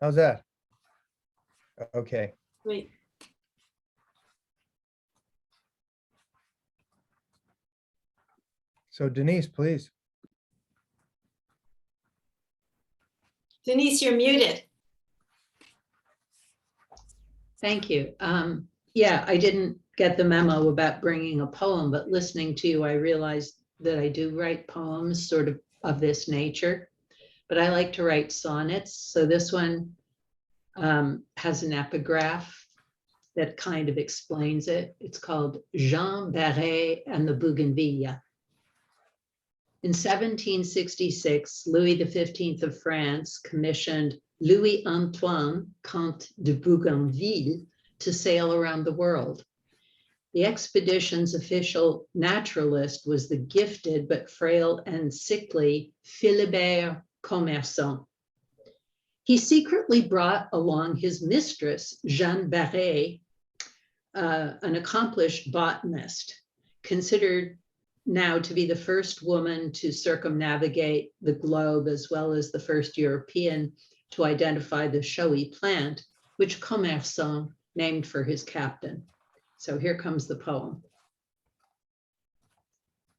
how's that? Okay.
Wait.
So Denise, please.
Denise, you're muted.
Thank you. Yeah, I didn't get the memo about bringing a poem, but listening to you, I realized that I do write poems sort of this nature, but I like to write sonnets. So this one has an epigraph that kind of explains it. It's called Jean Barret and the Bougainville. In 1766, Louis XV of France commissioned Louis Antoine, Comte de Bougainville, to sail around the world. The expedition's official naturalist was the gifted but frail and sickly Philibert Commerson. He secretly brought along his mistress, Jeanne Barré, an accomplished botanist, considered now to be the first woman to circumnavigate the globe, as well as the first European to identify the showy plant, which Commerson named for his captain. So here comes the poem.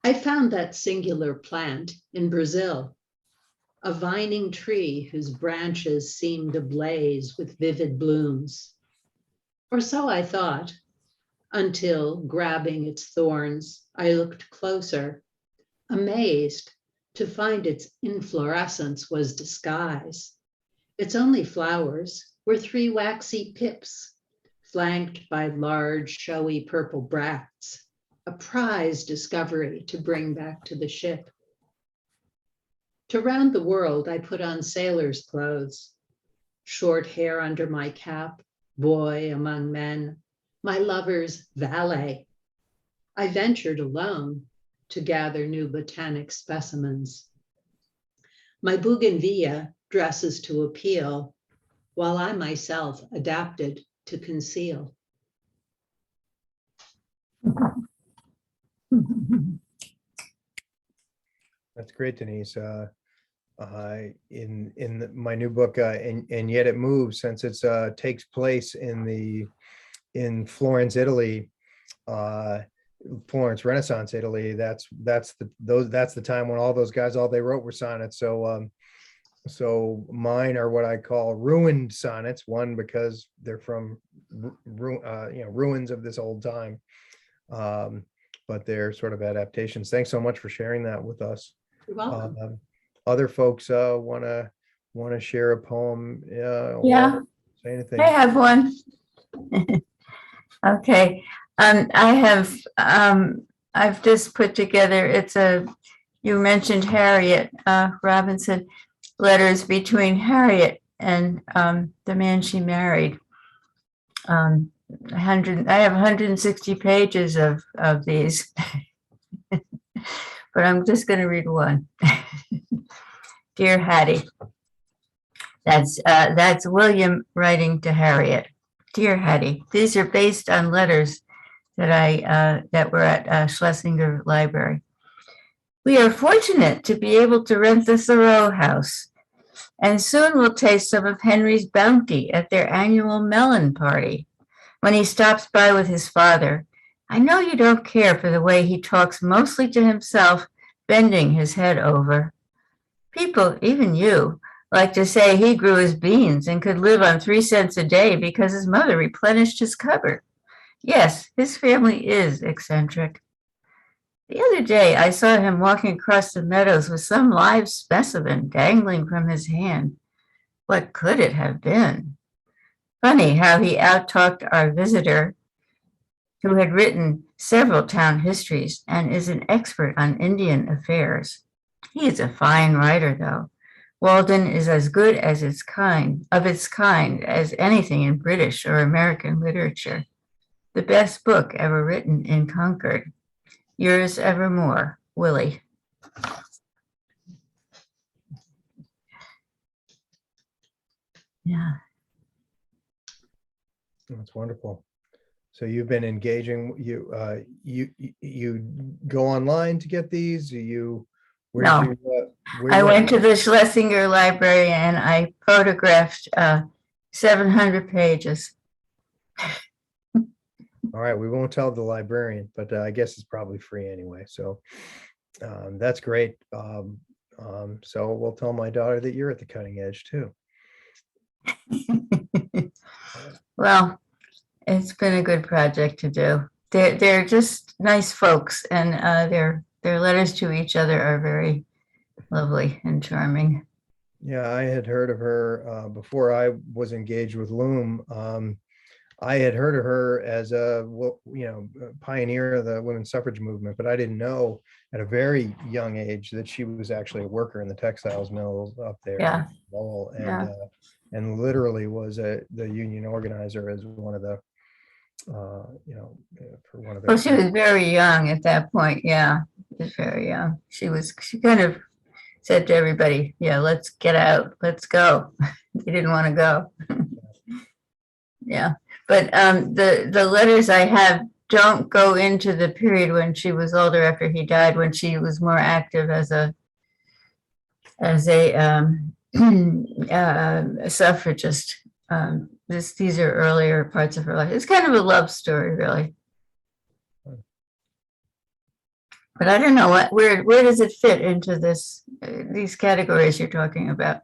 I found that singular plant in Brazil, a vining tree whose branches seemed ablaze with vivid blooms. Or so I thought, until, grabbing its thorns, I looked closer, amazed to find its inflorescence was disguise. Its only flowers were 3 waxy pips, flanked by large, showy purple bracts, a prize discovery to bring back to the ship. To round the world, I put on sailor's clothes, short hair under my cap, boy among men, my lover's valet. I ventured alone to gather new botanic specimens. My bougainvillea dresses to appeal, while I myself adapted to conceal.
That's great, Denise. My new book, and yet it moves, since it's takes place in Florence, Italy, Florence Renaissance Italy. That's the time when all those guys, all they wrote were sonnets. So mine are what I call ruined sonnets. One, because they're from ruins of this old time, but they're sort of adaptations. Thanks so much for sharing that with us.
You're welcome.
Other folks want to share a poem?
Yeah.
Or say anything?
I have one. Okay. I've just put together, you mentioned Harriet Robinson, letters between Harriet and the man she married. I have 160 pages of these, but I'm just going to read one. Dear Hattie, that's William writing to Harriet. Dear Hattie, these are based on letters that were at Schlesinger Library. We are fortunate to be able to rent the Thoreau house, and soon we'll taste some of Henry's bounty at their annual melon party. When he stops by with his father, I know you don't care for the way he talks mostly to himself, bending his head over. People, even you, like to say he grew his beans and could live on 3 cents a day because his mother replenished his cupboard. Yes, his family is eccentric. The other day, I saw him walking across the meadows with some live specimen dangling from his hand. What could it have been? Funny how he out-talked our visitor, who had written several town histories and is an expert on Indian affairs. He is a fine writer, though. Walden is as good as its kind as anything in British or American literature. The best book ever written in Concord. Yours evermore, Willie. Yeah.
That's wonderful. So you've been engaging. You go online to get these.
No. I went to the Schlesinger Library and I photographed 700 pages.
All right, we won't tell the librarian, but I guess it's probably free anyway. So that's great. So we'll tell my daughter that you're at the cutting edge too.
Well, it's been a good project to do. They're just nice folks, and their letters to each other are very lovely and charming.
Yeah, I had heard of her before I was engaged with Loom. I had heard of her as a pioneer of the women's suffrage movement, but I didn't know at a very young age that she was actually a worker in the textiles mills up there.
Yeah.
In Lowell,
Yeah.
and literally was the union organizer as one of the for one of
Well,
their.
she was very young at that point. Yeah, she was very young. She kind of said to everybody, yeah, let's get out, let's go. They didn't want to go. Yeah, but the letters I have don't go into the period when she was older after he died, when she was more active as a a suffragist. These are earlier parts of her life. It's kind of a love story, really. But I don't know where does it fit into these categories you're talking about?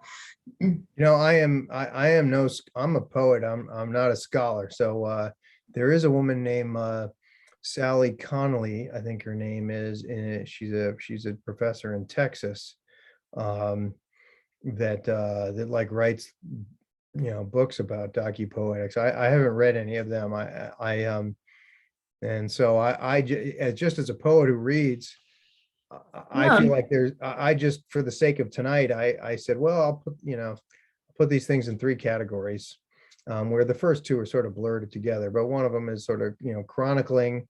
I'm a poet. I'm not a scholar. So there is a woman named Sally Connolly, I think her name is, and she's a professor in Texas, that like writes books about docupoetics. I haven't read any of them. And so just as a poet who reads, I feel like I just, for the sake of tonight, I said, well, I'll put these things in three categories, where the first two are sort of blurred together, but one of them is sort of, chronicling,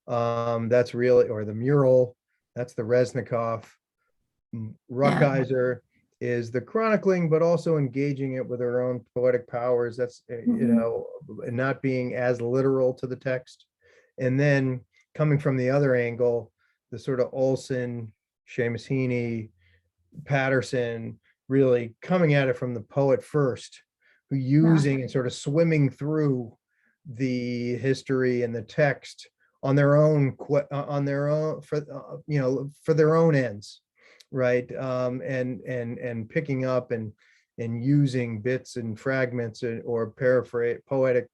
that's really, or the mural, that's the Reznikoff. Rukeyser is the chronicling, but also engaging it with her own poetic powers. That's, not being as literal to the text. And then coming from the other angle, the sort of Olson, Seamus Heaney, Patterson, really coming at it from the poet first, who using and sort of swimming through the history and the text on their own for their own ends, right? And picking up and using bits and fragments or poetic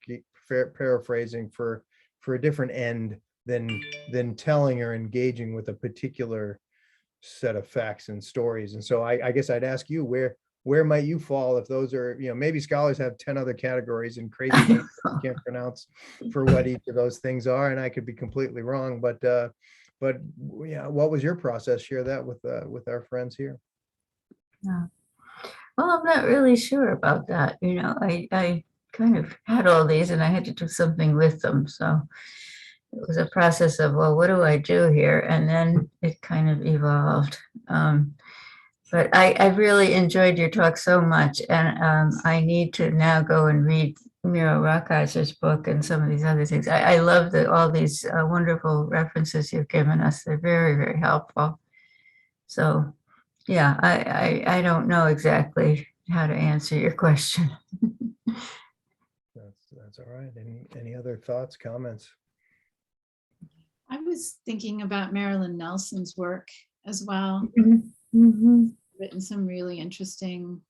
paraphrasing for a different end than telling or engaging with a particular set of facts and stories. And so I guess I'd ask you, where might you fall if those are, maybe scholars have 10 other categories and crazy names I can't pronounce for what each of those things are, and I could be completely wrong, but what was your process? Share that with our friends here.
Yeah. Well, I'm not really sure about that. I kind of had all these and I had to do something with them. So it was a process of, well, what do I do here? And then it kind of evolved. But I really enjoyed your talk so much. And I need to now go and read Muriel Rukeyser's book and some of these other things. I love all these wonderful references you've given us. They're very, very helpful. So yeah, I don't know exactly how to answer your question.
That's all right. Any other thoughts, comments?
I was thinking about Marilyn Nelson's work as well. Written some really interesting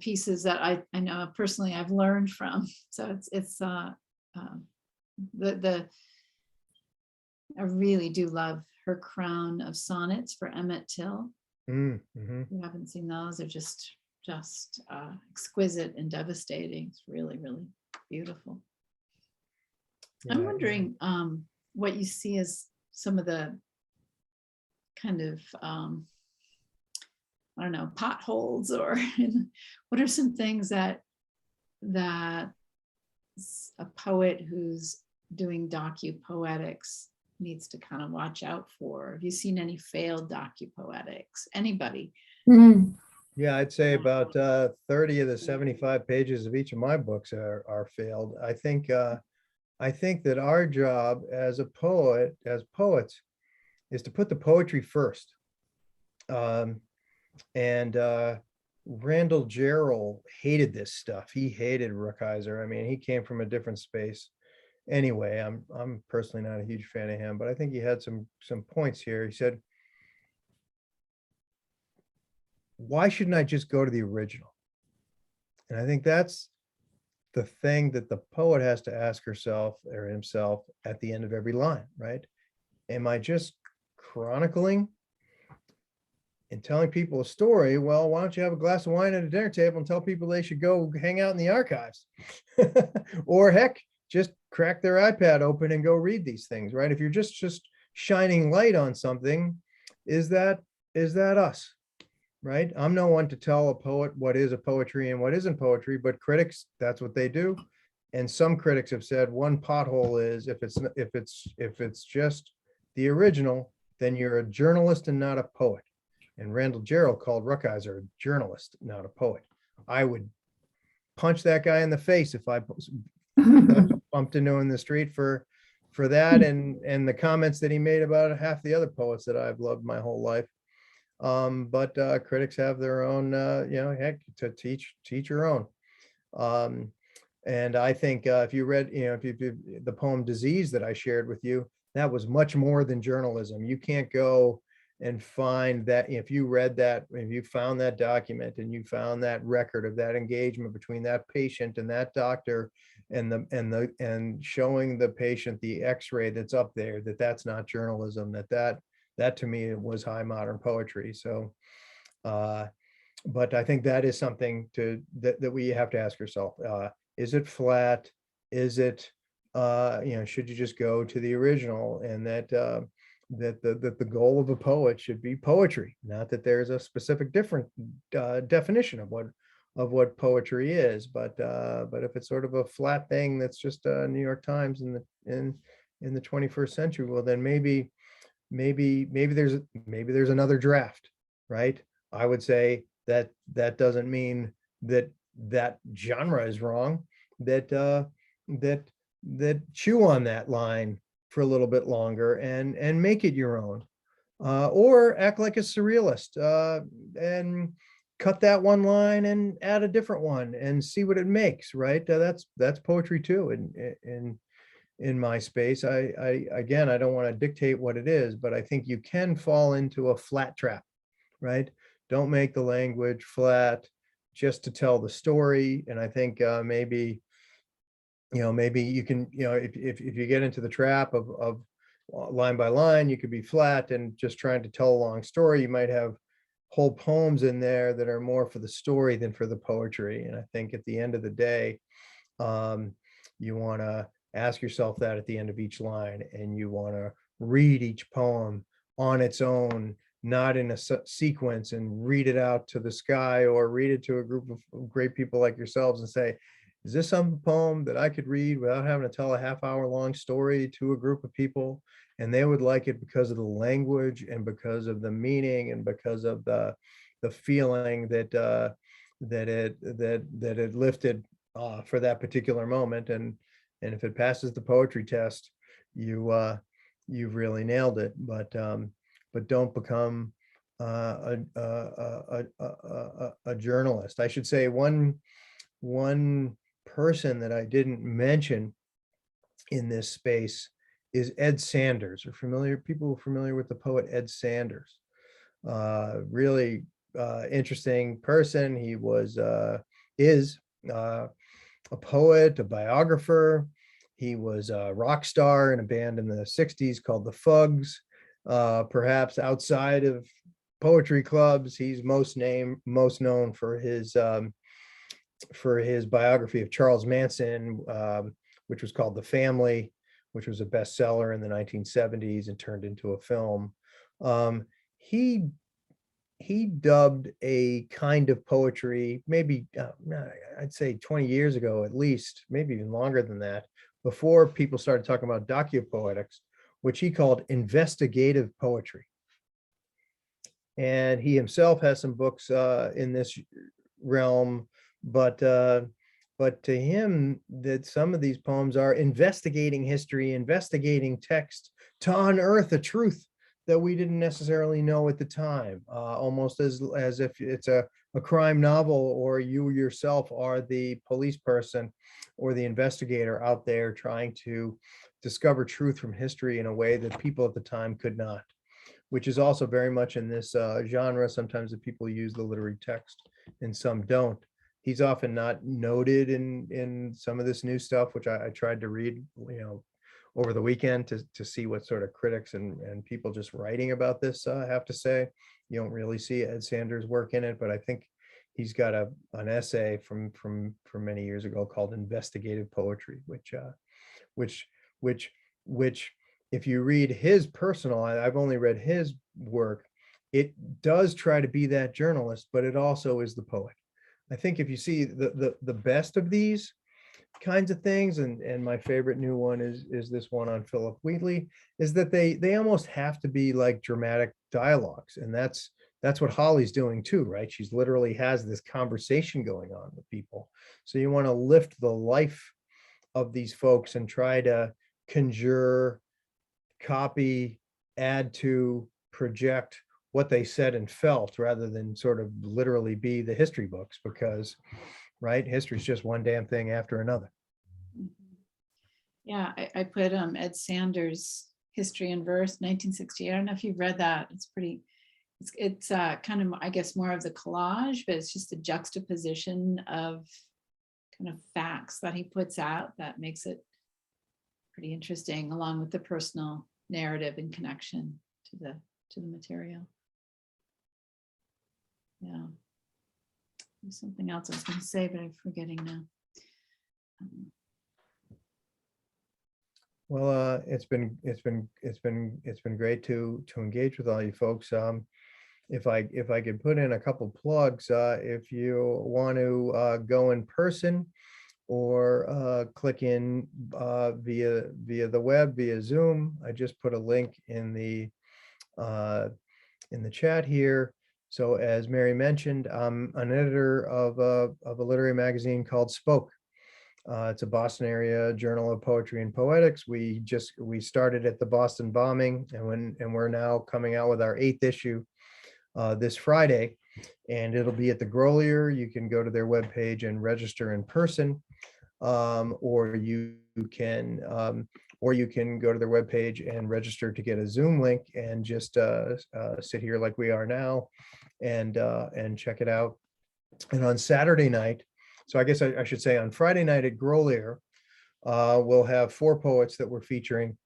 pieces that I know personally I've learned from. So I really do love her crown of sonnets for Emmett Till. If you haven't seen those, they're just exquisite and devastating. It's really, really beautiful. I'm wondering what you see as some of the kind of, I don't know, potholes, or what are some things that a poet who's doing docupoetics needs to kind of watch out for? Have you seen any failed docupoetics? Anybody?
Yeah, I'd say about 30 of the 75 pages of each of my books are failed. I think that our job as poets, is to put the poetry first. And Randall Jarrell hated this stuff. He hated Rukeyser. I mean, he came from a different space. Anyway, I'm personally not a huge fan of him, but I think he had some points here. He said, why shouldn't I just go to the original? And I think that's the thing that the poet has to ask herself or himself at the end of every line, right? Am I just chronicling and telling people a story? Well, why don't you have a glass of wine at a dinner table and tell people they should go hang out in the archives? Or heck, just crack their iPad open and go read these things, right? If you're just shining light on something, is that us? Right? I'm no one to tell a poet what is a poetry and what isn't poetry, but critics, that's what they do. And some critics have said one pothole is if it's just the original, then you're a journalist and not a poet. And Randall Gerald called Rukeyser a journalist, not a poet. I would punch that guy in the face if I bumped into him in the street for that and the comments that he made about half the other poets that I've loved my whole life. But critics have their own, heck, to teach your own. And I think if you read, if the poem Disease that I shared with you, that was much more than journalism. You can't go and find that. If you read that, if you found that document and you found that record of that engagement between that patient and that doctor and showing the patient the x-ray that's up there, that's not journalism, that to me was high modern poetry. So but I think that is something that we have to ask yourself. Is it flat? Is it, should you just go to the original? And that the goal of a poet should be poetry, not that there's a specific different definition of what poetry is, but if it's sort of a flat thing that's just New York Times in the 21st century, well, then maybe there's another draft, right? I would say that doesn't mean that genre is wrong, that chew on that line for a little bit longer and make it your own, or act like a surrealist and cut that one line and add a different one and see what it makes, right? That's poetry too. In my space, I again, I don't want to dictate what it is, but I think you can fall into a flat trap, right? Don't make the language flat just to tell the story. And I think maybe you can, if you get into the trap of line by line, you could be flat and just trying to tell a long story. You might have whole poems in there that are more for the story than for the poetry. And I think at the end of the day, you want to ask yourself that at the end of each line, and you want to read each poem on its own, not in a sequence, and read it out to the sky or read it to a group of great people like yourselves and say, is this some poem that I could read without having to tell a half-hour long story to a group of people? And they would like it because of the language and because of the meaning and because of the feeling that it lifted for that particular moment. And if it passes the poetry test, you've really nailed it. But don't become a journalist. I should say one person that I didn't mention in this space is Ed Sanders. People familiar with the poet Ed Sanders? Really interesting person. He is a poet, a biographer. He was a rock star in a band in the 60s called the Fugs. Perhaps outside of poetry clubs, he's most known for his biography of Charles Manson, which was called The Family, which was a bestseller in the 1970s and turned into a film. He dubbed a kind of poetry, maybe I'd say 20 years ago at least, maybe even longer than that, before people started talking about docupoetics, which he called investigative poetry. And he himself has some books in this realm, but to him, that some of these poems are investigating history, investigating text to unearth a truth that we didn't necessarily know at the time, almost as if it's a crime novel, or you yourself are the police person or the investigator out there trying to discover truth from history in a way that people at the time could not, which is also very much in this genre. Sometimes the people use the literary text and some don't. He's often not noted in some of this new stuff, which I tried to read, over the weekend to see what sort of critics and people just writing about this have to say. You don't really see Ed Sanders' work in it, but I think he's got an essay from many years ago called Investigative Poetry, which if you read his personal, I've only read his work, it does try to be that journalist, but it also is the poet. I think if you see the best of these, kinds of things, and my favorite new one is this one on Philip Wheatley, is that they almost have to be like dramatic dialogues, and that's what Holly's doing too, right? She's literally has this conversation going on with people. So you want to lift the life of these folks and try to conjure, copy, add to, project what they said and felt, rather than sort of literally be the history books, because, right, history is just one damn thing after another.
Mhm. Yeah, I put Ed Sanders' History in Verse, 1968. I don't know if you've read that. It's pretty, it's kind of, I guess, more of the collage, but it's just a juxtaposition of kind of facts that he puts out that makes it pretty interesting, along with the personal narrative and connection to the material. Yeah. There's something else I was going to say, but I'm forgetting now.
Well, it's been great to engage with all you folks. If I could put in a couple plugs, if you want to go in person or click in via the web, via Zoom, I just put a link in the chat here. So as Mary mentioned, I'm an editor of a literary magazine called Spoke. It's a Boston area journal of poetry and poetics. We started at the Boston bombing, and we're now coming out with our 8th issue this Friday, and it'll be at the Grolier. You can go to their webpage and register in person, or you can go to their webpage and register to get a Zoom link and just sit here like we are now and check it out. And on Saturday night, so I guess I should say on Friday night at Grolier, we'll have 4 poets that we're featuring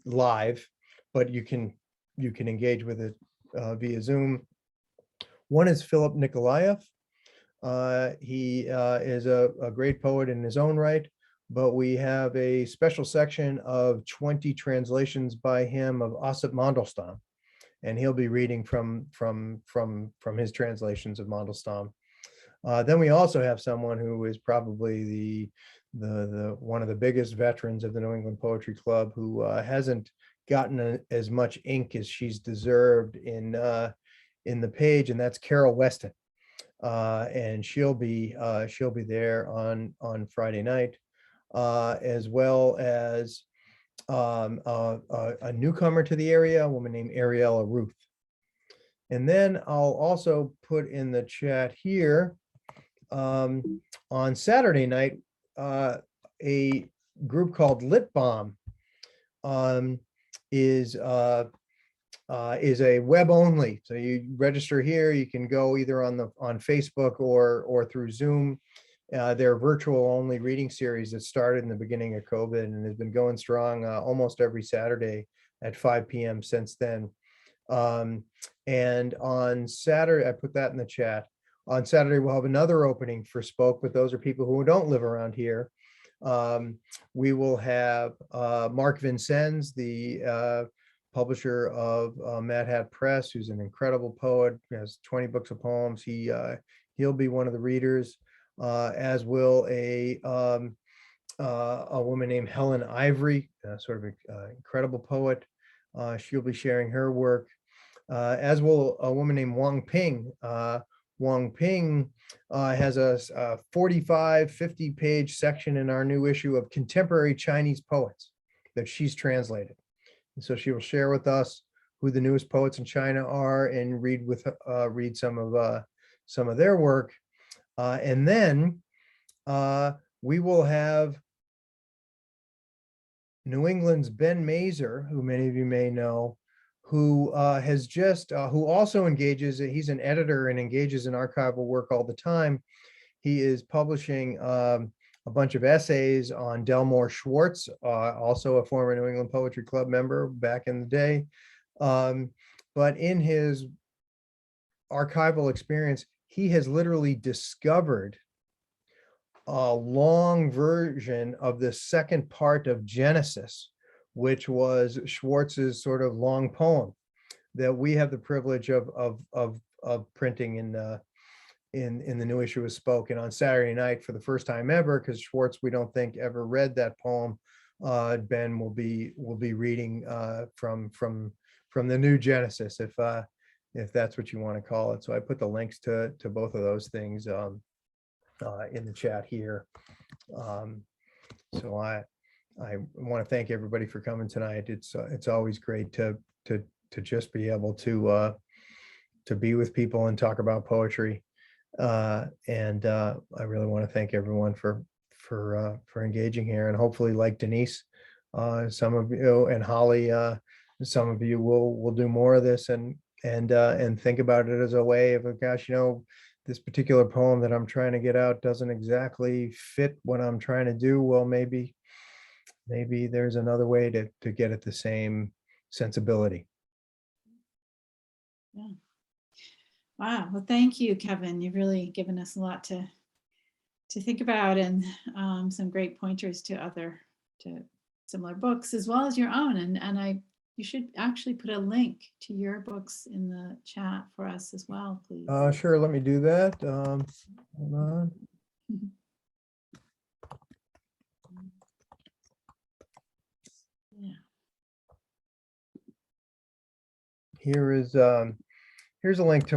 live, but you can engage with it via Zoom. One is Philip Nikolaev. He is a great poet in his own right, but we have a special section of 20 translations by him of Osip Mandelstam, and he'll be reading from his translations of Mandelstam. Then we also have someone who is probably the one of the biggest veterans of the New England Poetry Club, who hasn't gotten as much ink as she's deserved in the page, and that's Carol Weston. And she'll be there on Friday night, as well as a newcomer to the area, a woman named Ariella Ruth. And then I'll also put in the chat here, on Saturday night, a group called Lit Bomb is a web only. So you register here. You can go either on Facebook or through Zoom. Their virtual only reading series that started in the beginning of COVID and has been going strong almost every Saturday at 5 p.m. since then. And on Saturday, I put that in the chat. On Saturday, we'll have another opening for Spoke, but those are people who don't live around here. We will have Mark Vincennes, the publisher of MadHat Press, who's an incredible poet, has 20 books of poems. He'll be one of the readers, as will a woman named Helen Ivory, sort of an incredible poet. She'll be sharing her work, as will a woman named Wang Ping. Wang Ping has a 45, 50-page section in our new issue of contemporary Chinese poets that she's translated. And so she will share with us who the newest poets in China are and read some of their work. And then we will have New England's Ben Mazer, who many of you may know, who who also engages, he's an editor and engages in archival work all the time. He is publishing a bunch of essays on Delmore Schwartz, also a former New England Poetry Club member back in the day. But in his archival experience, he has literally discovered a long version of the second part of Genesis, which was Schwartz's sort of long poem that we have the privilege of printing in the new issue of Spoken on Saturday night for the first time ever, because Schwartz, we don't think, ever read that poem. Ben will be reading from the new Genesis, if that's what you want to call it. So I put the links to both of those things in the chat here. So I want to thank everybody for coming tonight. It's always great to just be able to be with people and talk about poetry. And I really want to thank everyone for engaging here, and hopefully, like Denise, some of you, and Holly, some of you will do more of this and think about it as a way of, gosh, this particular poem that I'm trying to get out doesn't exactly fit what I'm trying to do. Well, maybe there's another way to get at the same sensibility.
Yeah. Wow. Well, thank you, Kevin. You've really given us a lot to think about, and some great pointers to similar books as well as your own. And you should actually put a link to your books in the chat for us as well, please.
Sure. Let me do that. Hold on.
Yeah.
Here's a link to